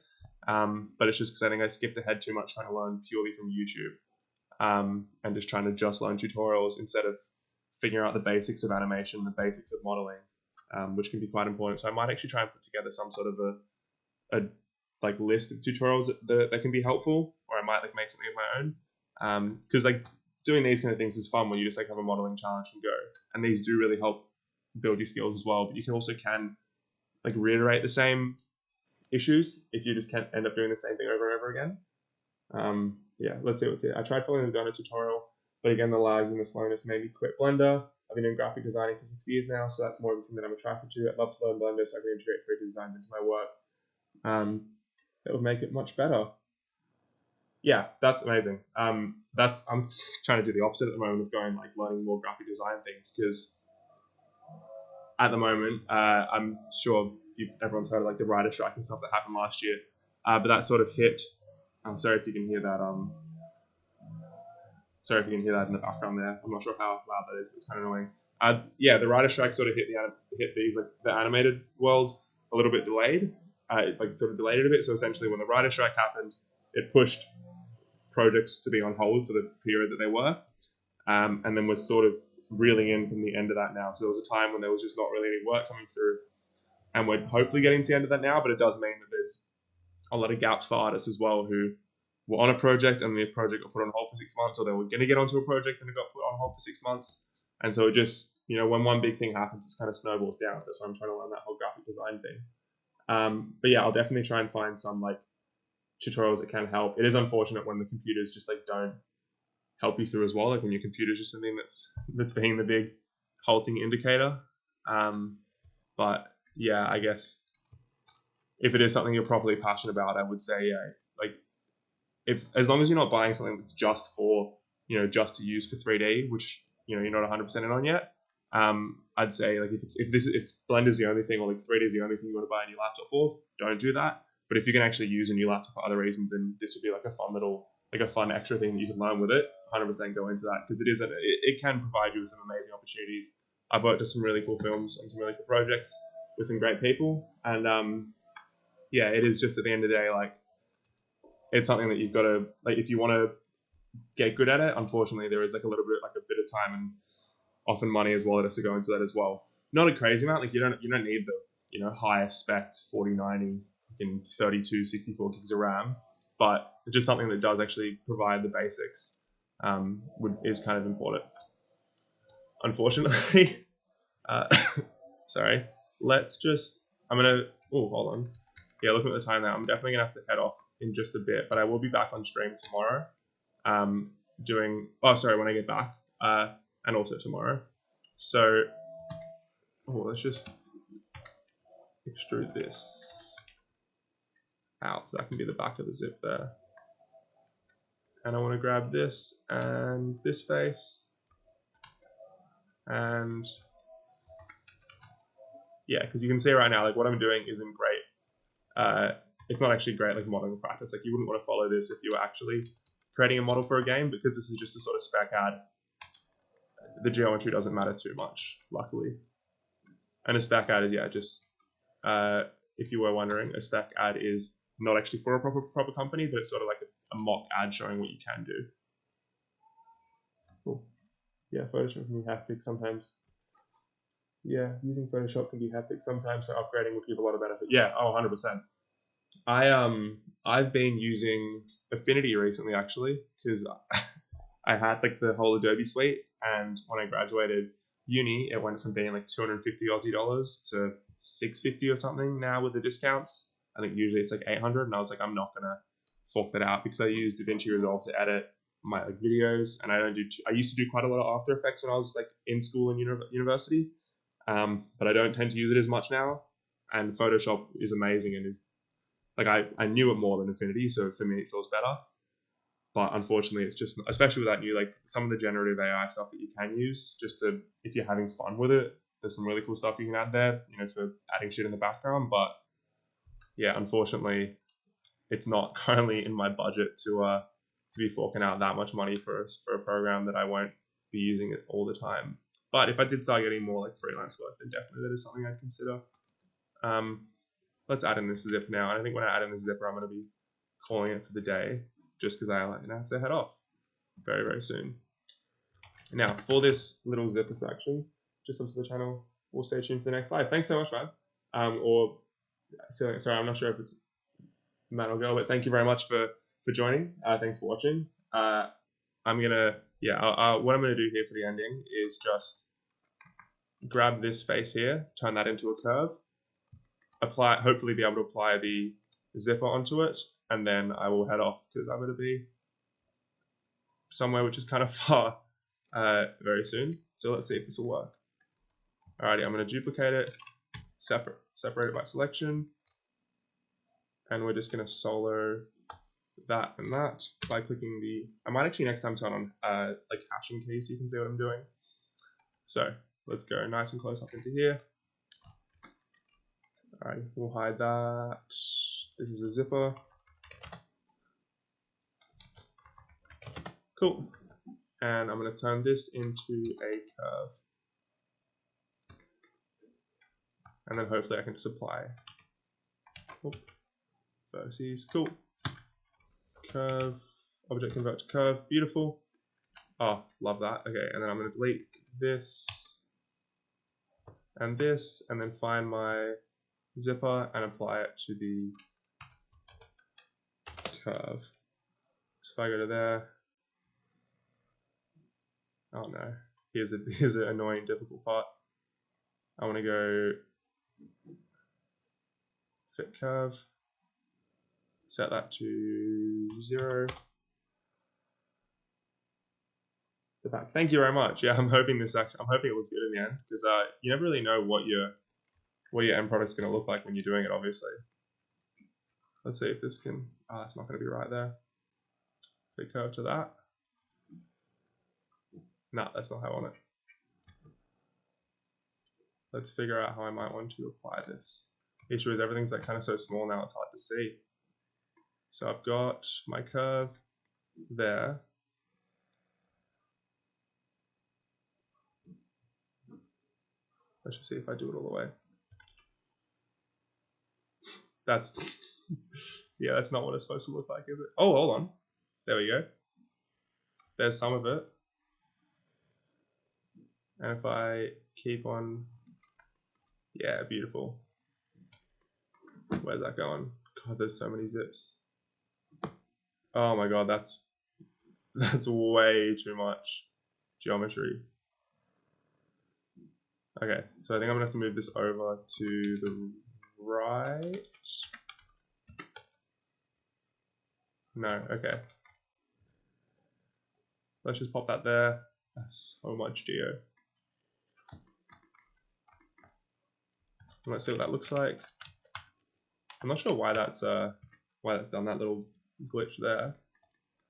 But it's just because I think I skipped ahead too much trying to learn purely from YouTube, and just trying to just learn tutorials instead of figuring out the basics of animation, the basics of modeling, which can be quite important. So I might actually try and put together some sort of a like list of tutorials that can be helpful, or I might like make something of my own. Because like doing these kind of things is fun when you just like have a modeling challenge and go, and these do really help build your skills as well. But you can also like reiterate the same issues if you just can't end up doing the same thing over and over again. Yeah, let's see what's here. I tried following the donut tutorial, but again, the lags and the slowness made me quit Blender. I've been doing graphic designing for 6 years now, so that's more of a thing that I'm attracted to. I'd love to learn Blender so I can integrate 3D design into my work. That would make it much better. Yeah, that's amazing. I'm trying to do the opposite at the moment of going like learning more graphic design things, because at the moment I'm sure everyone's heard of like the writer strike and stuff that happened last year, but that sort of hit. I'm sorry if you can hear that. Sorry if you can hear that in the background there. I'm not sure how loud that is, but it's kind of annoying. Yeah, the writer strike sort of hit these like the animated world a little bit delayed. It like sort of delayed it a bit. So essentially, when the writer strike happened, it pushed projects to be on hold for the period that they were, and then we're sort of reeling in from the end of that now. So there was a time when there was just not really any work coming through, and we're hopefully getting to the end of that now. But it does mean that there's a lot of gaps for artists as well who were on a project and the project got put on hold for 6 months, or they were going to get onto a project and it got put on hold for 6 months. And so it just, when one big thing happens, it kind of snowballs down. So that's why I'm trying to learn that whole graphic design thing. But yeah, I'll definitely try and find some like tutorials that can help. It is unfortunate when the computers just like don't help you through as well. Like when your computer's just something that's being the big halting indicator. But yeah, I guess if it is something you're properly passionate about, I would say, yeah, like as long as you're not buying something that's just for just to use for 3D, which you're not 100% in on yet, I'd say like if Blender's the only thing, or like 3D is the only thing you want to buy a new laptop for, don't do that. But if you can actually use a new laptop for other reasons, then this would be like a fun extra thing that you can learn with it. 100% go into that, because it can provide you with some amazing opportunities. I've worked on some really cool films and some really cool projects with some great people, and it is just at the end of the day, like, it's something that you've got to, like, if you want to get good at it, unfortunately there is like a bit of time and often money as well that has to go into that as well. Not a crazy amount, like you don't need the highest spec 4090 in 32 64 gigs of RAM, but just something that does actually provide the basics is kind of important. Unfortunately, sorry. Hold on. Yeah, looking at the time now, I'm definitely gonna have to head off in just a bit, but I will be back on stream tomorrow. When I get back, and also tomorrow. So, let's just extrude this out. That can be the back of the zip there. And I want to grab this and this face, and yeah, because you can see right now, like, what I'm doing isn't great. It's not actually great, like, modeling practice. Like, you wouldn't want to follow this if you were actually creating a model for a game, because this is just a sort of spec ad. The geometry doesn't matter too much, luckily. And a spec ad is, if you were wondering, a spec ad is not actually for a proper company, but it's sort of like a mock ad showing what you can do. Cool. Yeah, Photoshop can be hectic sometimes. Yeah, using Photoshop can be hectic sometimes, so upgrading will give a lot of benefit. Yeah, 100%. I've been using Affinity recently, actually, because I had like the whole Adobe suite, and when I graduated uni, it went from being like 250 Aussie dollars to 650 or something now with the discounts. I think usually it's like 800, and I was like, I'm not gonna fork that out, because I use DaVinci Resolve to edit my like videos, and I used to do quite a lot of After Effects when I was like in school and university, but I don't tend to use it as much now. And Photoshop is amazing, and is like, I knew it more than Affinity, so for me it feels better. But unfortunately, it's just, especially with that new, like, some of the generative AI stuff that you can use, just to, if you're having fun with it, there's some really cool stuff you can add there, for adding shit in the background. But yeah, unfortunately, it's not currently in my budget to be forking out that much money for a program that I won't be using it all the time. But if I did start getting more like freelance work, then definitely that is something I'd consider. Let's add in this zip now. And I think when I add in this zipper, I'm going to be calling it for the day, just because I have to head off very, very soon. Now, for this little zipper section, just onto the channel, we'll stay tuned for the next live. Thanks so much, man. Sorry, I'm not sure if it's man or girl, but thank you very much for joining. Thanks for watching. What I'm gonna do here for the ending is just grab this face here, turn that into a curve, hopefully be able to apply the zipper onto it, and then I will head off, because I'm going to be somewhere which is kind of far very soon. So let's see if this will work. Alrighty, I'm going to duplicate it, separate it by selection, and we're just going to solo that and that by clicking I might actually next time turn on like hashing key so you can see what I'm doing. So let's go nice and close up into here. Alright, we'll hide that. This is a zipper. Cool. And I'm going to turn this into a curve. And then hopefully I can just apply vertices. Cool. Curve. Object convert to curve. Beautiful. Oh, love that. Okay, and then I'm going to delete this, and then find my zipper and apply it to the curve. So if I go to there, oh no, here's an annoying, difficult part. I want to go fit curve, set that to 0. The back. Thank you very much. Yeah, I'm hoping it looks good in the end, because you never really know what your end product's going to look like when you're doing it, obviously. Let's see if this can. It's not going to be right there. Fit curve to that. No, that's not how I want it. Let's figure out how I might want to apply this. The issue is everything's like kind of so small now, it's hard to see. So I've got my curve there. Let's just see if I do it all the way. That's, yeah, that's not what it's supposed to look like, is it? Oh, hold on. There we go. There's some of it. And if I keep on, yeah, beautiful. Where's that going? God, there's so many zips. Oh my god, that's way too much geometry. Okay, so I think I'm gonna have to move this over to the right. No, okay. Let's just pop that there. That's so much geo. Let's see what that looks like. I'm not sure why that's done that little glitch there,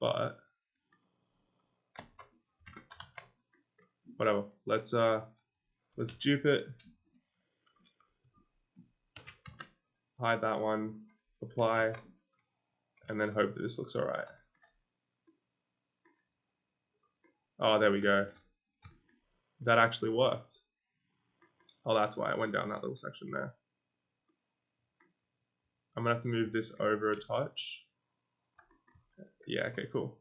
but whatever. Let's dupe it, hide that one, apply, and then hope that this looks alright. Oh, there we go. That actually worked. Oh, that's why it went down that little section there. I'm gonna have to move this over a touch. Yeah, okay, cool.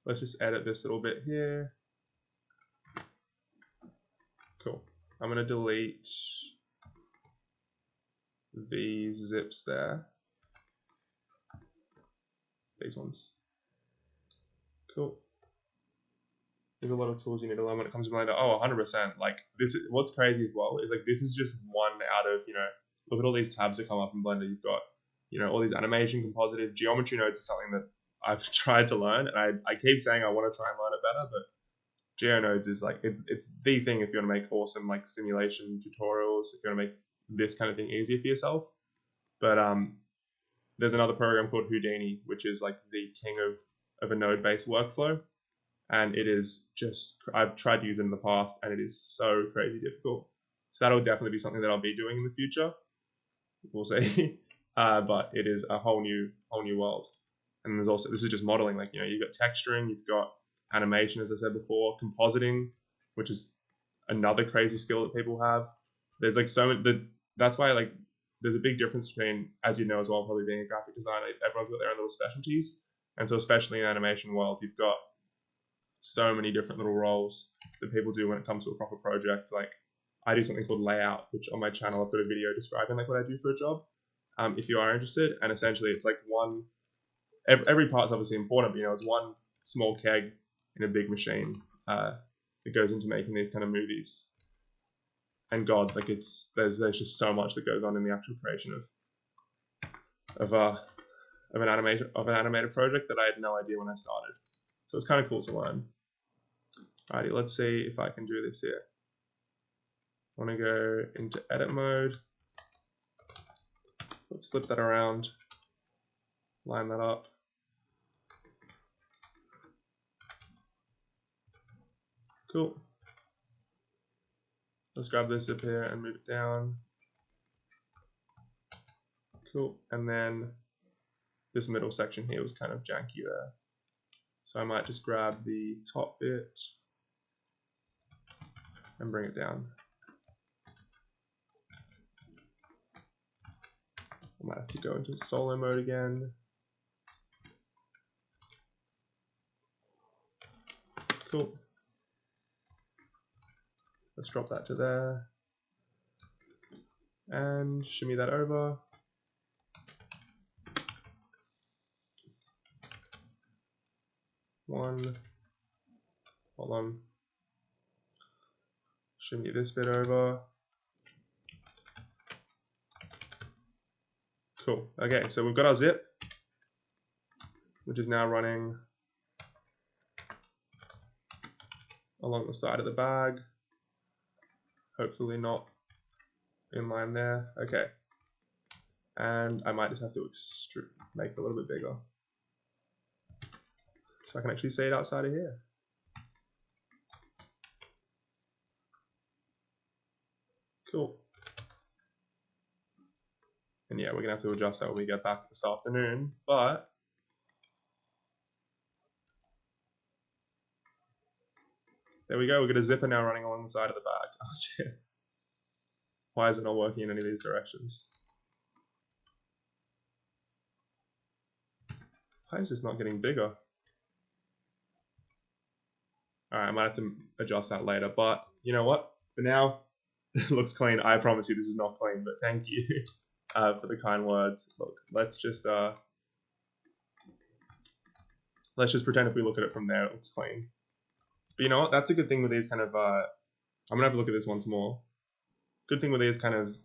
Let's just edit this little bit here. Cool. I'm gonna delete these zips there. These ones. Cool. There's a lot of tools you need to learn when it comes to Blender. Oh, 100%. Like this is, what's crazy as well is like this is just one out of, look at all these tabs that come up in Blender. You've got, all these animation, compositive, geometry nodes is something that I've tried to learn, and I keep saying I want to try and learn it better, but geo nodes is like it's the thing if you want to make awesome like simulation tutorials, if you want to make this kind of thing easier for yourself. But there's another program called Houdini, which is like the king of a node-based workflow. And it is just, I've tried to use it in the past, and it is so crazy difficult. So that'll definitely be something that I'll be doing in the future. We'll see. But it is a whole new world. And there's also, this is just modeling, like, you've got texturing, you've got animation, as I said before, compositing, which is another crazy skill that people have. There's like so many, that's why like there's a big difference between, as you know as well, probably being a graphic designer, everyone's got their own little specialties. And so especially in the animation world, you've got so many different little roles that people do when it comes to a proper project. Like I do something called layout, which on my channel I've got a video describing like what I do for a job. If you are interested, and essentially it's like every part's obviously important, but it's one small keg in a big machine that goes into making these kind of movies. And God, like there's just so much that goes on in the actual creation of an animated project that I had no idea when I started. So it's kind of cool to learn. Alrighty, let's see if I can do this here. I want to go into edit mode. Let's flip that around, line that up. Cool. Let's grab this up here and move it down. Cool. And then this middle section here was kind of janky there. So I might just grab the top bit and bring it down. I might have to go into solo mode again. Cool. Let's drop that to there. And shimmy that over. One. Hold on. Shimmy this bit over. Cool. Okay, so we've got our zip, which is now running along the side of the bag. Hopefully not in line there. Okay. And I might just have to make it a little bit bigger, so I can actually see it outside of here. Cool. And yeah, we're gonna have to adjust that when we get back this afternoon, but there we go. We've got a zipper now running along the side of the bag. Oh, shit. Why is it not working in any of these directions? Why is this not getting bigger? Alright, I might have to adjust that later, but you know what? For now, it looks clean. I promise you this is not clean, but thank you for the kind words. Look, let's just pretend if we look at it from there, it looks clean. But you know what? That's a good thing with these kind of, I'm gonna have a look at this once more. Good thing with these kind of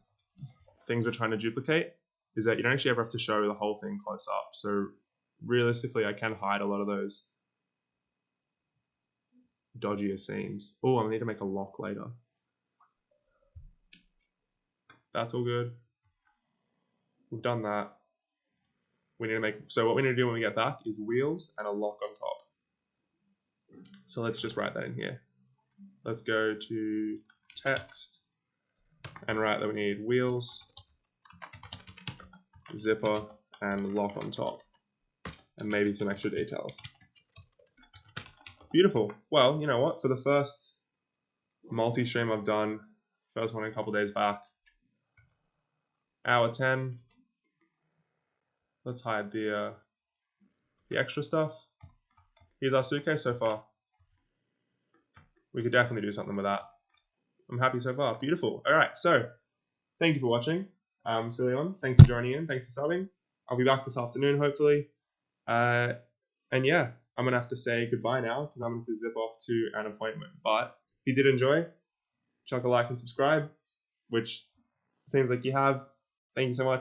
things we're trying to duplicate is that you don't actually ever have to show the whole thing close up. So realistically, I can hide a lot of those dodgier seams. Oh, I need to make a lock later. That's all good. We've done that. We need to make, so what we need to do when we get back is wheels and a lock on top. So let's just write that in here. Let's go to text and write that we need wheels, zipper, and lock on top, and maybe some extra details. Beautiful. Well, you know what? For the first multi-stream I've done, first one a couple days back, hour 10. Let's hide the extra stuff. Here's our suitcase so far. We could definitely do something with that. I'm happy so far. Beautiful. All right, so thank you for watching. Leon, thanks for joining in. Thanks for subbing. I'll be back this afternoon, hopefully. And yeah, I'm going to have to say goodbye now because I'm going to zip off to an appointment. But if you did enjoy, chuck a like and subscribe, which seems like you have. Thank you so much.